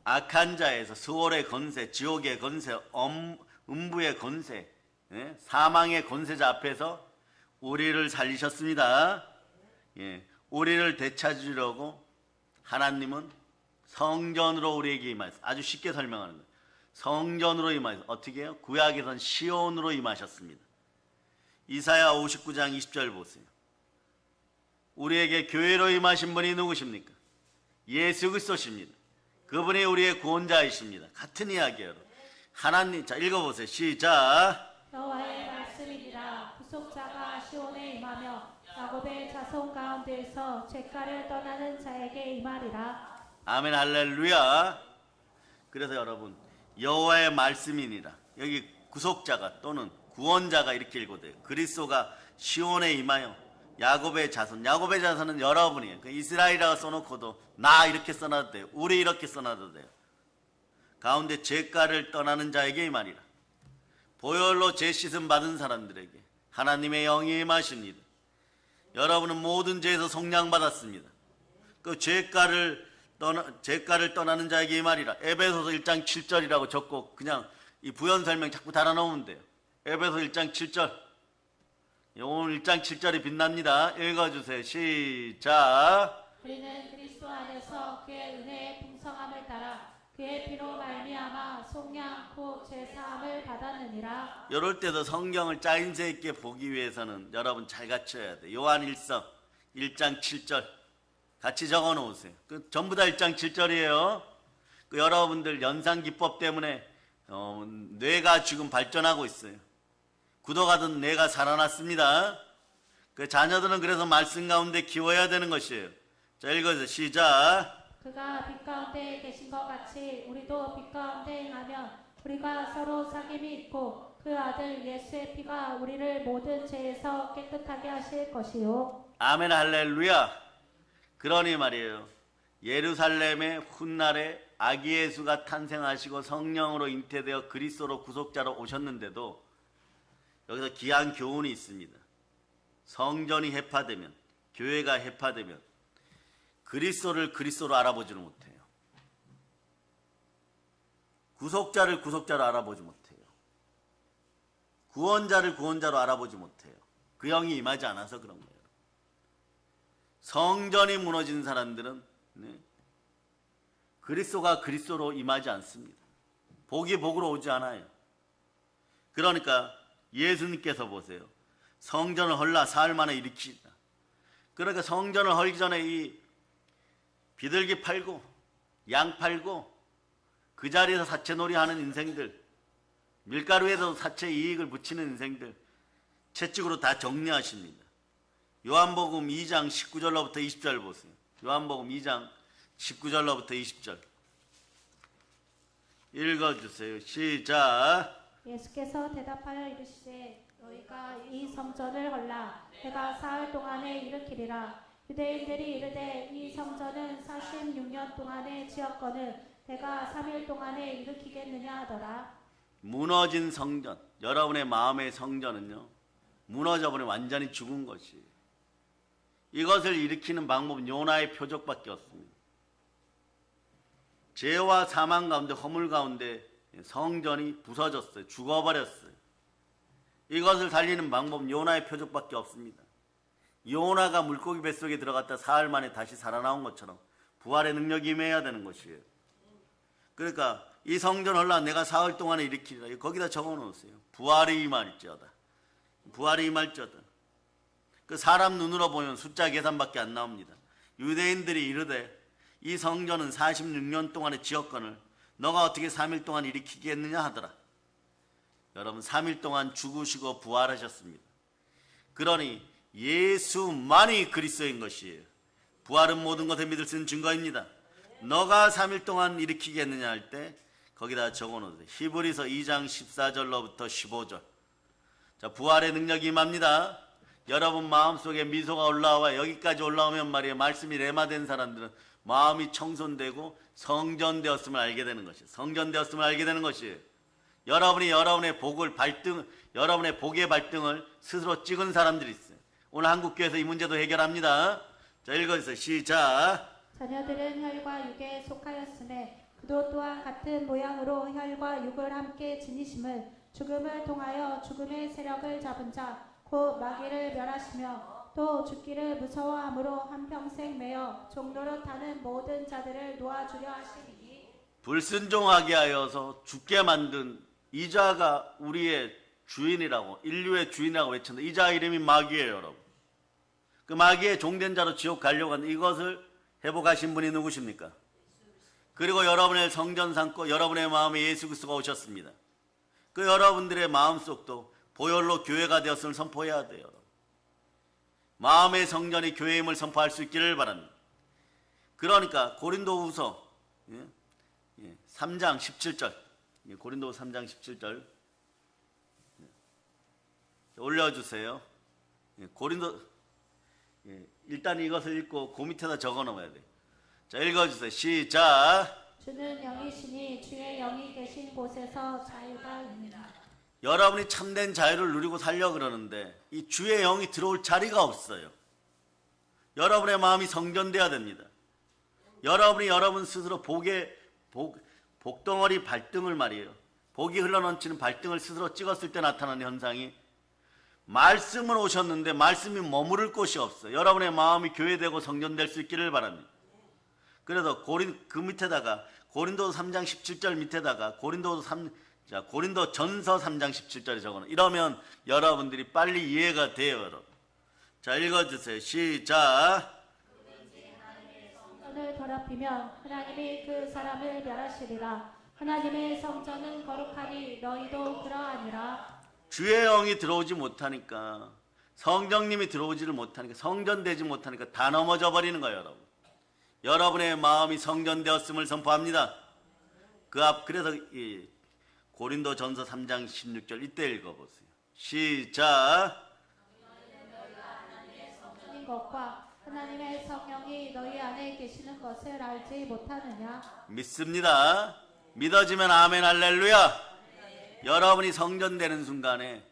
악한 자에서 수월의 건세, 지옥의 건세, 음부의 건세, 예? 사망의 건세자 앞에서 우리를 살리셨습니다. 예, 우리를 되찾으려고 하나님은 성전으로 우리에게 임하셨어요. 아주 쉽게 설명하는 거예요. 성전으로 임하셨어요. 어떻게 해요? 구약에선 시온으로 임하셨습니다. 이사야 59장 20절 보세요. 우리에게 교회로 임하신 분이 누구십니까? 예수 그리스도십니다. 그분이 우리의 구원자이십니다. 같은 이야기예요. 하나님, 자 읽어보세요. 시작. 여호와의 말씀이니라. 구속자가 시온에 임하며 야곱의 자손 가운데에서 죄가를 떠나는 자에게 임하리라. 아멘 할렐루야. 그래서 여러분 여호와의 말씀이니라. 여기 구속자가 또는 구원자가 이렇게 읽어도 돼요. 그리스도가 시온에 임하여 야곱의 자손, 야곱의 자손은 여러분이에요. 그 이스라엘이라고 써놓고도 나 이렇게 써놔도 돼요. 우리 이렇게 써놔도 돼요. 가운데 죄가를 떠나는 자에게 임하리라. 보혈로 죄 씻음 받은 사람들에게 하나님의 영이 임하십니다. 여러분은 모든 죄에서 속량받았습니다. 그 죄가를 떠나는 자에게 임하리라. 에베소서 1장 7절이라고 적고 그냥 이 부연 설명 자꾸 달아놓으면 돼요. 에베소 1장 7절. 오늘 1장 7절이 빛납니다. 읽어주세요. 시작. 우리는 그리스도 안에서 그의 은혜의 풍성함을 따라 그의 피로 말미암아 속량코 제사함을 받았느니라. 이럴 때도 성경을 짜임새 있게 보기 위해서는 여러분 잘 갖춰야 돼요. 요한 1서 1장 7절 같이 적어 놓으세요. 전부 다 1장 7절이에요. 여러분들 연상기법 때문에 뇌가 지금 발전하고 있어요. 굳어가던 뇌가 살아났습니다. 자녀들은 그래서 말씀 가운데 키워야 되는 것이에요. 자, 읽어주세요. 시작. 그가 빛 가운데 계신 것 같이 우리도 빛 가운데 행하면 우리가 서로 사귐이 있고 그 아들 예수의 피가 우리를 모든 죄에서 깨끗하게 하실 것이요. 아멘 할렐루야. 그러니 말이에요. 예루살렘의 훗날에 아기 예수가 탄생하시고 성령으로 잉태되어 그리스도로 구속자로 오셨는데도 여기서 귀한 교훈이 있습니다. 성전이 해파되면, 교회가 해파되면 그리스도를 그리스도로 알아보지는 못해요. 구속자를 구속자로 알아보지 못해요. 구원자를 구원자로 알아보지 못해요. 그 영이 임하지 않아서 그런 거예요. 성전이 무너진 사람들은 그리스도가 그리스도로 임하지 않습니다. 복이 복으로 오지 않아요. 그러니까 예수님께서 보세요. 성전을 헐라 사흘 만에 일으키시다. 그러니까 성전을 헐기 전에 이 비둘기 팔고 양 팔고 그 자리에서 사채놀이 하는 인생들, 밀가루에도 사채 이익을 붙이는 인생들 채찍으로 다 정리하십니다. 요한복음 2장 19절로부터 20절 보세요. 요한복음 2장 19절로부터 20절 읽어주세요. 시작. 예수께서 대답하여 이르시되 너희가 이 성전을 헐라 내가 사흘 동안에 일으키리라. 유대인들이 이르되 이 성전은 46년 동안에 지었거늘 내가 3일 동안에 일으키겠느냐 하더라. 무너진 성전, 여러분의 마음의 성전은요 무너져버리면 완전히 죽은 것이에요. 이것을 일으키는 방법은 요나의 표적밖에 없습니다. 죄와 사망 가운데 허물 가운데 성전이 부서졌어요. 죽어버렸어요. 이것을 살리는 방법은 요나의 표적밖에 없습니다. 요나가 물고기 뱃속에 들어갔다 사흘 만에 다시 살아나온 것처럼 부활의 능력이 임해야 되는 것이에요. 그러니까 이 성전 혼란 내가 사흘 동안에 일으키리라. 거기다 적어놓으세요. 부활이 임할지어다. 부활이 임할지어다. 그 사람 눈으로 보면 숫자 계산밖에 안 나옵니다. 유대인들이 이르되 이 성전은 46년 동안의 지역권을 너가 어떻게 3일 동안 일으키겠느냐 하더라. 여러분 3일 동안 죽으시고 부활하셨습니다. 그러니 예수만이 그리스도인 것이에요. 부활은 모든 것을 믿을 수 있는 증거입니다. 너가 3일 동안 일으키겠느냐 할 때 거기다 적어놓으세요. 히브리서 2장 14절로부터 15절. 자, 부활의 능력이 임합니다. 여러분 마음속에 미소가 올라와 여기까지 올라오면 말이에요. 말씀이 레마된 사람들은 마음이 청손되고 성전되었음을 알게 되는 것이에요. 성전되었음을 알게 되는 것이에요. 여러분이 여러분의 여러분의 복의 발등을 스스로 찍은 사람들이 있어요. 오늘 한국교회에서 이 문제도 해결합니다. 자, 읽어주세요. 시작. 자녀들은 혈과 육에 속하였으되 그도 또한 같은 모양으로 혈과 육을 함께 지니심을 죽음을 통하여 죽음의 세력을 잡은 자 곧 마귀를 멸하시며 또 죽기를 무서워함으로 한평생 매여 종노릇하는 모든 자들을 놓아주려 하시니 불순종하게 하여서 죽게 만든 이자가 우리의 주인이라고 인류의 주인이라고 외쳤는데 이 자 이름이 마귀예요. 여러분 그 마귀의 종된 자로 지옥 가려고 하는 이것을 회복하신 분이 누구십니까? 그리고 여러분의 성전 삼고 여러분의 마음에 예수 그리스도가 오셨습니다. 그 여러분들의 마음속도 보혈로 교회가 되었음을 선포해야 돼요. 마음의 성전이 교회임을 선포할 수 있기를 바랍니다. 그러니까 고린도후서 3장 17절 고린도후서 3장 17절 올려주세요. 일단 이것을 읽고 그 밑에다 적어 놓아야 돼요. 자, 읽어주세요. 시작. 주는 영이시니 주의 영이 계신 곳에서 자유가 있느니라. 여러분이 참된 자유를 누리고 살려 그러는데 이 주의 영이 들어올 자리가 없어요. 여러분의 마음이 성전돼야 됩니다. 여러분이 여러분 스스로 복덩어리 발등을 말이에요. 복이 흘러넘치는 발등을 스스로 찍었을 때 나타나는 현상이 말씀은 오셨는데 말씀이 머무를 곳이 없어요. 여러분의 마음이 교회되고 성전될 수 있기를 바랍니다. 그래서 그 밑에다가 고린도서 3장 17절 밑에다가 고린도전서 3장 17절에 적어놓은 이러면 여러분들이 빨리 이해가 돼요. 여러분. 자, 읽어주세요. 시작. 성전을 더럽히면 하나님이 그 사람을 멸하시리라. 하나님의 성전은 거룩하니 너희도 그러하니라. 주의 영이 들어오지 못하니까 성령님이 들어오지를 못하니까 성전되지 못하니까 다 넘어져 버리는 거예요. 여러분. 여러분의 마음이 성전되었음을 선포합니다. 그래서 이 고린도전서 3장 16절 이때 읽어보세요. 시작. 하나님의 성전인 것과 하나님의 성령이 너희 안에 계시는 것을 알지 못하느냐? 믿습니다. 믿어지면 아멘 할렐루야. 여러분이 성전되는 순간에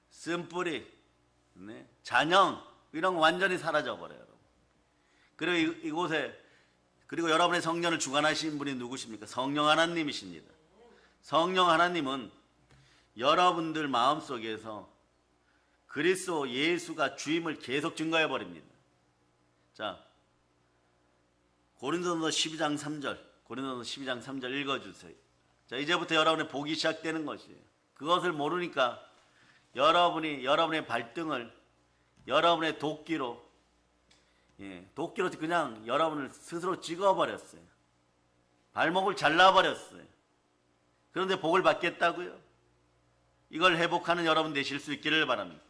쓴뿌리, 잔영 이런 거 완전히 사라져 버려요. 그리고 그리고 여러분의 성전을 주관하시는 분이 누구십니까? 성령 하나님이십니다. 성령 하나님은 여러분들 마음속에서 그리스도 예수가 주임을 계속 증거해 버립니다. 자, 고린도서 12장 3절 읽어주세요. 자, 이제부터 여러분의 복이 시작되는 것이에요. 그것을 모르니까 여러분의 발등을 여러분의 도끼로 그냥 여러분을 스스로 찍어버렸어요. 발목을 잘라버렸어요. 그런데 복을 받겠다고요? 이걸 회복하는 여러분 되실 수 있기를 바랍니다.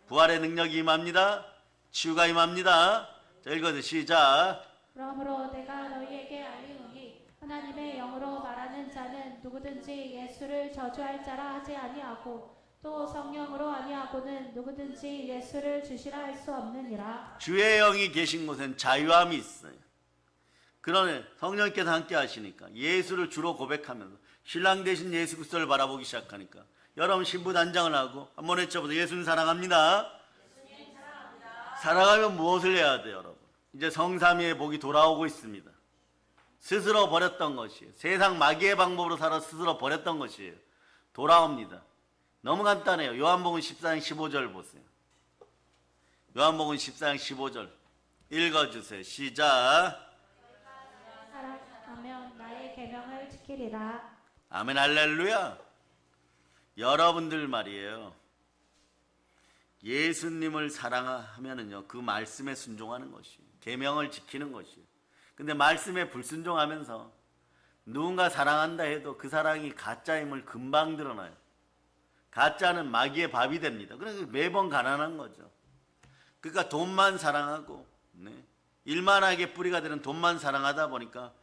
부활의 능력이 임합니다. 치유가 임합니다. 자, 읽어주세요. 시작. 그러므로 내가 너희에게 알리노니 하나님의 영으로 말하는 자는 누구든지 예수를 저주할 자라 하지 아니하고 또 성령으로 아니하고는 누구든지 예수를 주시라 할 수 없느니라. 주의 영이 계신 곳엔 자유함이 있어요. 그러네 성령께서 함께 하시니까 예수를 주로 고백하면서 신랑 되신 예수 그리스도를 바라보기 시작하니까 여러분 신부 단장을 하고 한번 외쳐보세요. 예수님 사랑합니다. 사랑하면 무엇을 해야 돼요, 여러분? 이제 성삼위의 복이 돌아오고 있습니다. 스스로 버렸던 것이에요. 세상 마귀의 방법으로 살아 스스로 버렸던 것이에요. 돌아옵니다. 너무 간단해요. 요한복음 14장 15절 보세요. 요한복음 14장 15절 읽어주세요. 시작. 사랑하면 나의 계명을 지키리라. 아멘 할렐루야. 여러분들 말이에요. 예수님을 사랑하면은요 그 말씀에 순종하는 것이에요. 계명을 지키는 것이에요. 근데 말씀에 불순종하면서 누군가 사랑한다 해도 그 사랑이 가짜임을 금방 드러나요. 가짜는 마귀의 밥이 됩니다. 그래서 매번 가난한 거죠. 그러니까 돈만 사랑하고 일만 하게 뿌리가 되는 돈만 사랑하다 보니까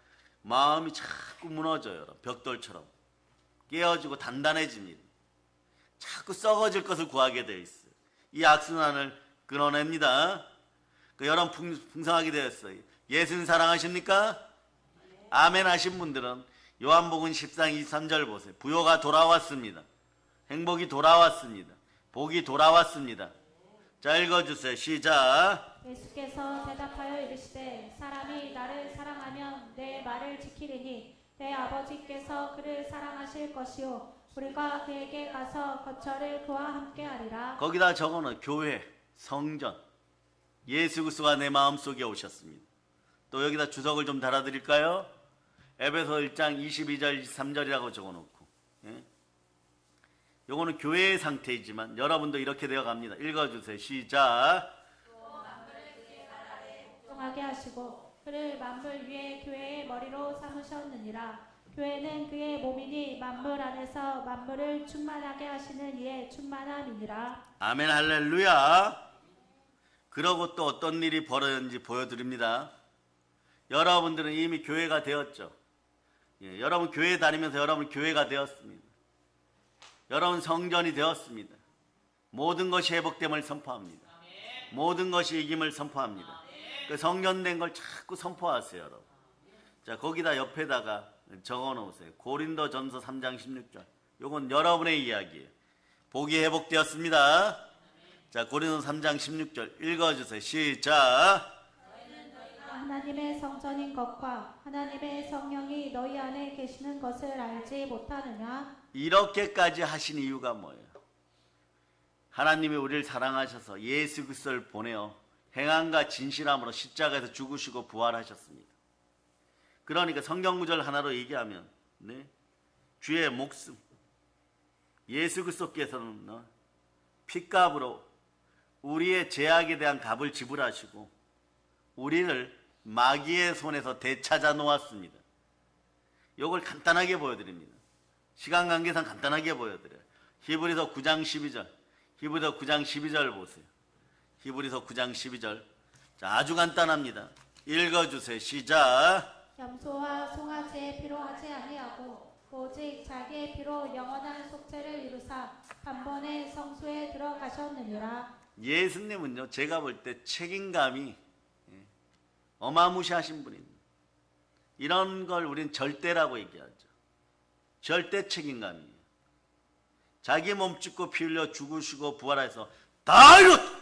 마음이 자꾸 무너져요. 벽돌처럼 깨어지고 단단해집니다. 자꾸 썩어질 것을 구하게 돼 있어요. 이 악순환을 끊어냅니다. 여러분 풍성하게 되었어요. 예수님 사랑하십니까? 아멘 하신 분들은 요한복음 14장 23절 보세요. 부요가 돌아왔습니다. 행복이 돌아왔습니다. 복이 돌아왔습니다. 자 읽어주세요. 시작. 예수께서 대답하여 이르시되 사람이 나를 사랑하면 내 말을 지키리니 내 아버지께서 그를 사랑하실 것이요 우리가 그에게 가서 거처를 그와 함께 하리라. 거기다 적어놓은 교회, 성전, 예수 그리스도가 내 마음속에 오셨습니다. 또 여기다 주석을 좀 달아드릴까요? 에베소 1장 22절 23절이라고 적어놓고 요거는 교회의 상태이지만 여러분도 이렇게 되어갑니다. 읽어주세요. 시작. 하게 하시고 그를 만물 위에 교회의 머리로 삼으셨느니라. 교회는 그의 몸이니 만물 안에서 만물을 충만하게 하시는 이의 충만함이니라. 아멘 할렐루야. 그러고 또 어떤 일이 벌어졌는지 보여드립니다. 여러분들은 이미 교회가 되었죠. 여러분 교회 다니면서 여러분 교회가 되었습니다. 여러분 성전이 되었습니다. 모든 것이 회복됨을 선포합니다. 모든 것이 이김을 선포합니다. 그 성전된 걸 자꾸 선포하세요, 여러분. 자, 거기다 옆에다가 적어 놓으세요. 고린도전서 3장 16절. 요건 여러분의 이야기예요. 복이 회복되었습니다. 자, 고린도 3장 16절 읽어주세요. 시작. 하나님의 성전인 것과 하나님의 성령이 너희 안에 계시는 것을 알지 못하느냐? 이렇게까지 하신 이유가 뭐예요? 하나님이 우리를 사랑하셔서 예수 그리스도를 보내어 행함과 진실함으로 십자가에서 죽으시고 부활하셨습니다. 그러니까 성경구절 하나로 얘기하면 주의 목숨 예수 그리스도께서는 핏값으로 우리의 죄악에 대한 값을 지불하시고 우리를 마귀의 손에서 되찾아 놓았습니다. 이걸 간단하게 보여드립니다. 시간 관계상 간단하게 보여드려요. 히브리서 9장 12절 히브리서 9장 12절 보세요. 히브리서 9장 12절. 자, 아주 간단합니다. 읽어주세요. 시작. 염소와 송아지의 피로 하지 아니하고 오직 자기의 피로 영원한 속죄를 이루사 단번에 성소에 들어가셨느니라. 예수님은요, 제가 볼 때 책임감이 어마무시하신 분입니다. 이런 걸 우리는 절대라고 얘기하죠. 절대 책임감이에요. 자기 몸 찢고 피 흘려 죽으시고 부활해서 다 이뤘다.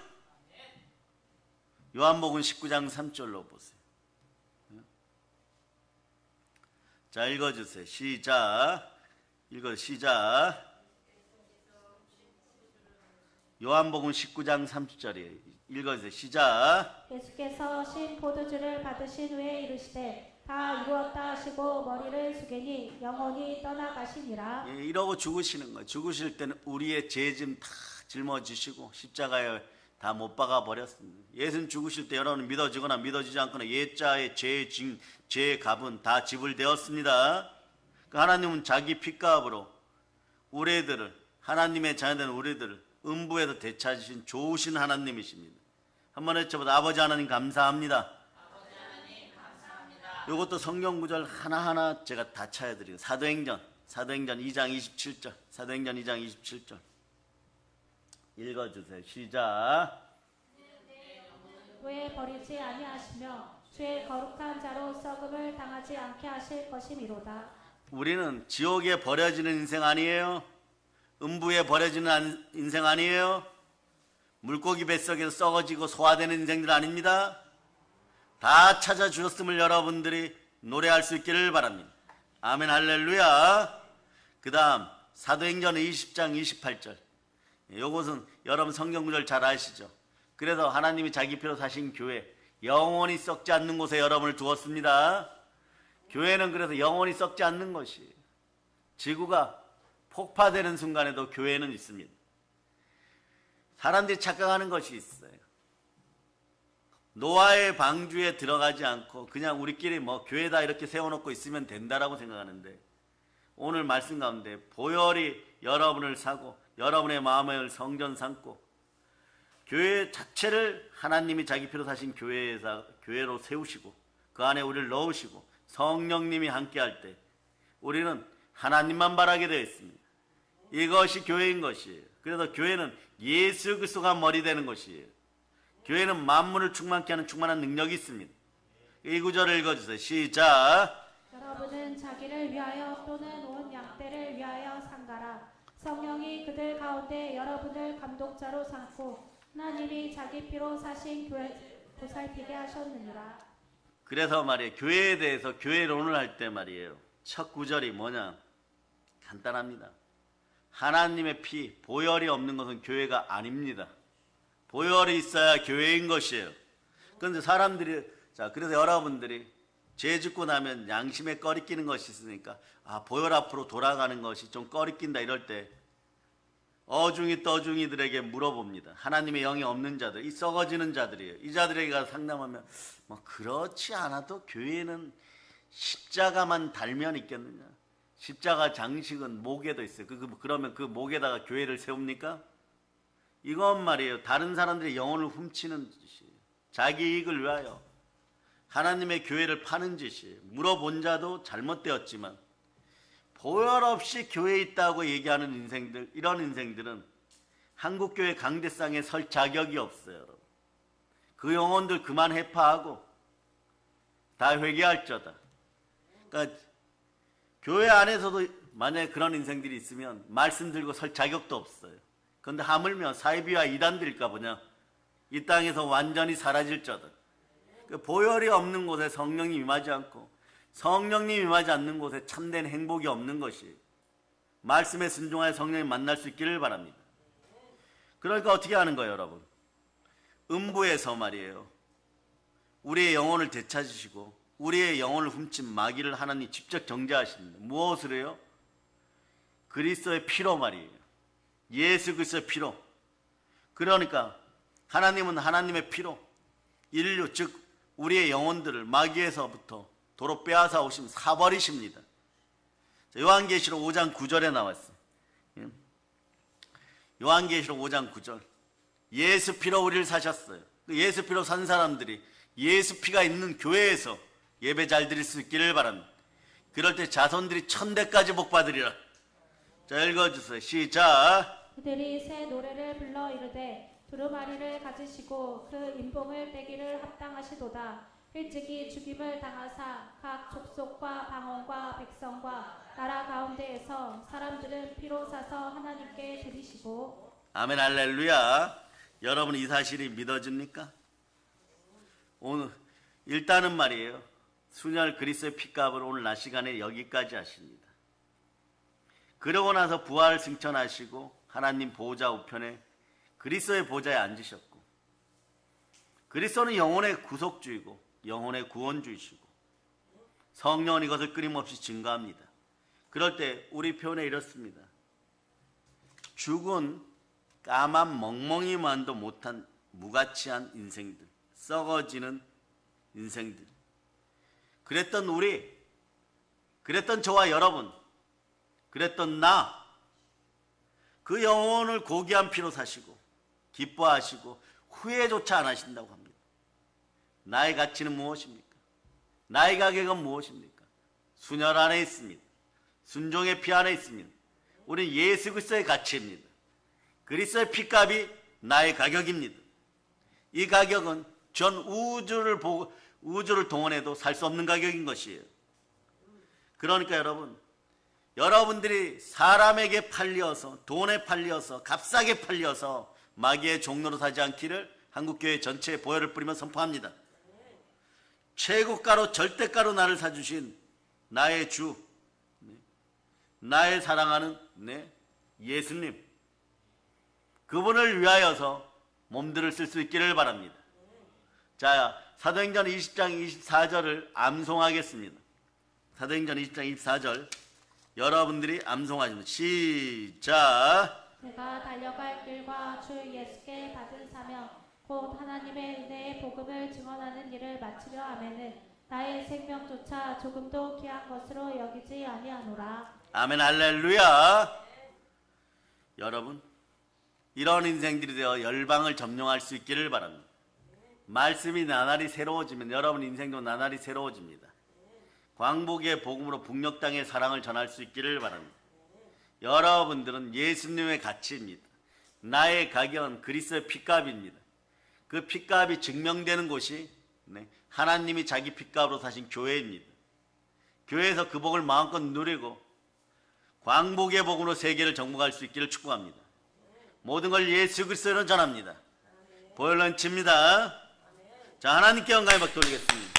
요한복음 19장 3절로 보세요. 자, 읽어주세요. 시작. 시작. 요한복음 19장 30절이에요. 읽어주세요. 시작. 예수께서 신 포도주를 받으신 후에 이르시되 다 이루었다 하시고 머리를 숙이니 영혼이 떠나가시니라. 이러고 죽으시는 거예요. 죽으실 때는 우리의 죄짐 다 짊어지시고 십자가에 다 못 박아 버렸습니다. 예수님 죽으실 때 여러분 믿어지거나 믿어지지 않거나 옛자의 죄의 값은 다 지불되었습니다. 하나님은 자기 핏값으로 우리들을 하나님의 자녀된 우리들을 음부에서 되찾으신 좋으신 하나님이십니다. 한번 외쳐보자. 아버지 하나님 감사합니다. 이것도 성경 구절 하나하나 제가 다 찾아드리고 사도행전 2장 27절 사도행전 2장 27절 읽어주세요. 시작. 왜 버리지 아니하시며 주의 거룩한 자로 썩음을 당하지 않게 하실 것이미로다. 우리는 지옥에 버려지는 인생 아니에요. 음부에 버려지는 인생 아니에요. 물고기 뱃속에서 썩어지고 소화되는 인생들 아닙니다. 다 찾아주셨음을 여러분들이 노래할 수 있기를 바랍니다. 아멘 할렐루야. 그 다음 사도행전 20장 28절. 요것은 여러분 성경구절 잘 아시죠? 그래서 하나님이 자기 피로 사신 교회, 영원히 썩지 않는 곳에 여러분을 두었습니다. 교회는 그래서 영원히 썩지 않는 것이에요. 지구가 폭파되는 순간에도 교회는 있습니다. 사람들이 착각하는 것이 있어요. 노아의 방주에 들어가지 않고 그냥 우리끼리 뭐 교회다 이렇게 세워놓고 있으면 된다라고 생각하는데, 오늘 말씀 가운데 보혈이 여러분을 사고 여러분의 마음을 성전 삼고 교회 자체를 하나님이 자기 피로 사신 교회로 세우시고 그 안에 우리를 넣으시고 성령님이 함께할 때 우리는 하나님만 바라게 되어 있습니다. 이것이 교회인 것이에요. 그래서 교회는 예수 그리스도가 머리 되는 것이에요. 교회는 만물을 충만케 하는 충만한 능력이 있습니다. 이 구절을 읽어주세요. 시작. 여러분은 자기를 위하여 또는 온 양떼를 위하여 상가라. 성령이 그들 가운데 여러분을 감독자로 삼고 하나님이 자기 피로 사신 교회 보살피게 하셨느니라. 그래서 말이에요. 교회에 대해서 교회론을 할 때 말이에요. 첫 구절이 뭐냐? 간단합니다. 하나님의 피, 보혈이 없는 것은 교회가 아닙니다. 보혈이 있어야 교회인 것이에요. 그런데 사람들이, 자, 그래서 여러분들이 죄 짓고 나면 양심에 꺼리끼는 것이 있으니까, 보혈 앞으로 돌아가는 것이 좀 꺼리낀다 이럴 때 어중이 떠중이들에게 물어봅니다. 하나님의 영이 없는 자들, 이 썩어지는 자들이에요. 이 자들에게 가서 상담하면 그렇지 않아도 교회는 십자가만 달면 있겠느냐? 십자가 장식은 목에도 있어요. 그러면 그 목에다가 교회를 세웁니까? 이건 말이에요. 다른 사람들의 영혼을 훔치는 짓이에요. 자기 이익을 위하여 하나님의 교회를 파는 짓이에요. 물어본 자도 잘못되었지만 보혈 없이 교회에 있다고 얘기하는 인생들, 이런 인생들은 한국교회 강대상에 설 자격이 없어요. 여러분. 그 영혼들 그만 해파하고 다 회개할저다. 그러니까 교회 안에서도 만약에 그런 인생들이 있으면 말씀 들고 설 자격도 없어요. 그런데 하물며 사이비와 이단들일까 보냐. 이 땅에서 완전히 사라질저다. 보혈이 없는 곳에 성령이 임하지 않고 성령님이 임하지 않는 곳에 참된 행복이 없는 것이에요. 말씀에 순종하여 성령님 만날 수 있기를 바랍니다. 그러니까 어떻게 하는 거예요, 여러분? 음부에서 말이에요. 우리의 영혼을 되찾으시고 우리의 영혼을 훔친 마귀를 하나님 직접 정죄하십니다. 무엇을 해요? 그리스도의 피로 말이에요. 예수 그리스도의 피로. 그러니까 하나님은 하나님의 피로 인류, 즉 우리의 영혼들을 마귀에서부터 도로 빼앗아 오시면 사버리십니다. 요한계시록 5장 9절에 나왔어요. 요한계시록 5장 9절. 예수 피로 우리를 사셨어요. 예수 피로 산 사람들이 예수 피가 있는 교회에서 예배 잘 드릴 수 있기를 바랍니다. 그럴 때 자손들이 1000대까지 복받으리라. 자, 읽어주세요. 시작. 그들이 새 노래를 불러 이르되 두루마리를 가지시고 그 인봉을 떼기를 합당하시도다. 일찍이 죽임을 당하사 각 족속과 방언과 백성과 나라 가운데에서 사람들은 피로 사서 하나님께 드리시고. 아멘 할렐루야. 여러분 이 사실이 믿어집니까? 오늘 일단은 말이에요. 순혈 그리스도의 피값을 오늘 낮 시간에 여기까지 하십니다. 그러고 나서 부활 승천하시고 하나님 보호자 우편에 그리스도의 보좌에 앉으셨고, 그리스도는 영혼의 구속주이고 영혼의 구원주이시고 성령은 이것을 끊임없이 증거합니다. 그럴 때 우리 표현에 이렇습니다. 죽은 까만 멍멍이만도 못한 무가치한 인생들, 썩어지는 인생들, 그랬던 우리, 그랬던 저와 여러분, 그랬던 나, 그 영혼을 고귀한 피로 사시고 기뻐하시고 후회조차 안 하신다고 합니다. 나의 가치는 무엇입니까? 나의 가격은 무엇입니까? 순혈 안에 있습니다. 순종의 피 안에 있습니다. 우리는 예수 그리스도의 가치입니다. 그리스도의 피값이 나의 가격입니다. 이 가격은 전 우주를 동원해도 살 수 없는 가격인 것이에요. 그러니까 여러분들이 사람에게 팔려서, 돈에 팔려서, 값싸게 팔려서 마귀의 종로로 사지 않기를 한국교회 전체에 보혈을 뿌리며 선포합니다. 최고가로 절대가로 나를 사주신 나의 주, 나의 사랑하는 예수님, 그분을 위하여서 몸들을 쓸 수 있기를 바랍니다. 자, 사도행전 20장 24절을 암송하겠습니다. 사도행전 20장 24절 여러분들이 암송하시면 시작. 내가 달려갈 길과 주 예수께 받은 사명 곧 하나님의 은혜의 복음을 증언하는 일을 마치려 하면은 나의 생명조차 조금도 귀한 것으로 여기지 아니하노라. 아멘 할렐루야. 여러분, 이런 인생들이 되어 열방을 점령할 수 있기를 바랍니다. 말씀이 나날이 새로워지면 여러분 인생도 나날이 새로워집니다. 광복의 복음으로 북녘 땅의 사랑을 전할 수 있기를 바랍니다. 여러분들은 예수님의 가치입니다. 나의 가격은 그리스도의 핏값입니다. 그 핏값이 증명되는 곳이 하나님이 자기 핏값으로 사신 교회입니다. 교회에서 그 복을 마음껏 누리고 광복의 복음으로 세계를 정복할 수 있기를 축복합니다. 모든 걸 예수 그리스도로 전합니다. 보혈 런치입니다. 자, 하나님께 영광의 박 돌리겠습니다.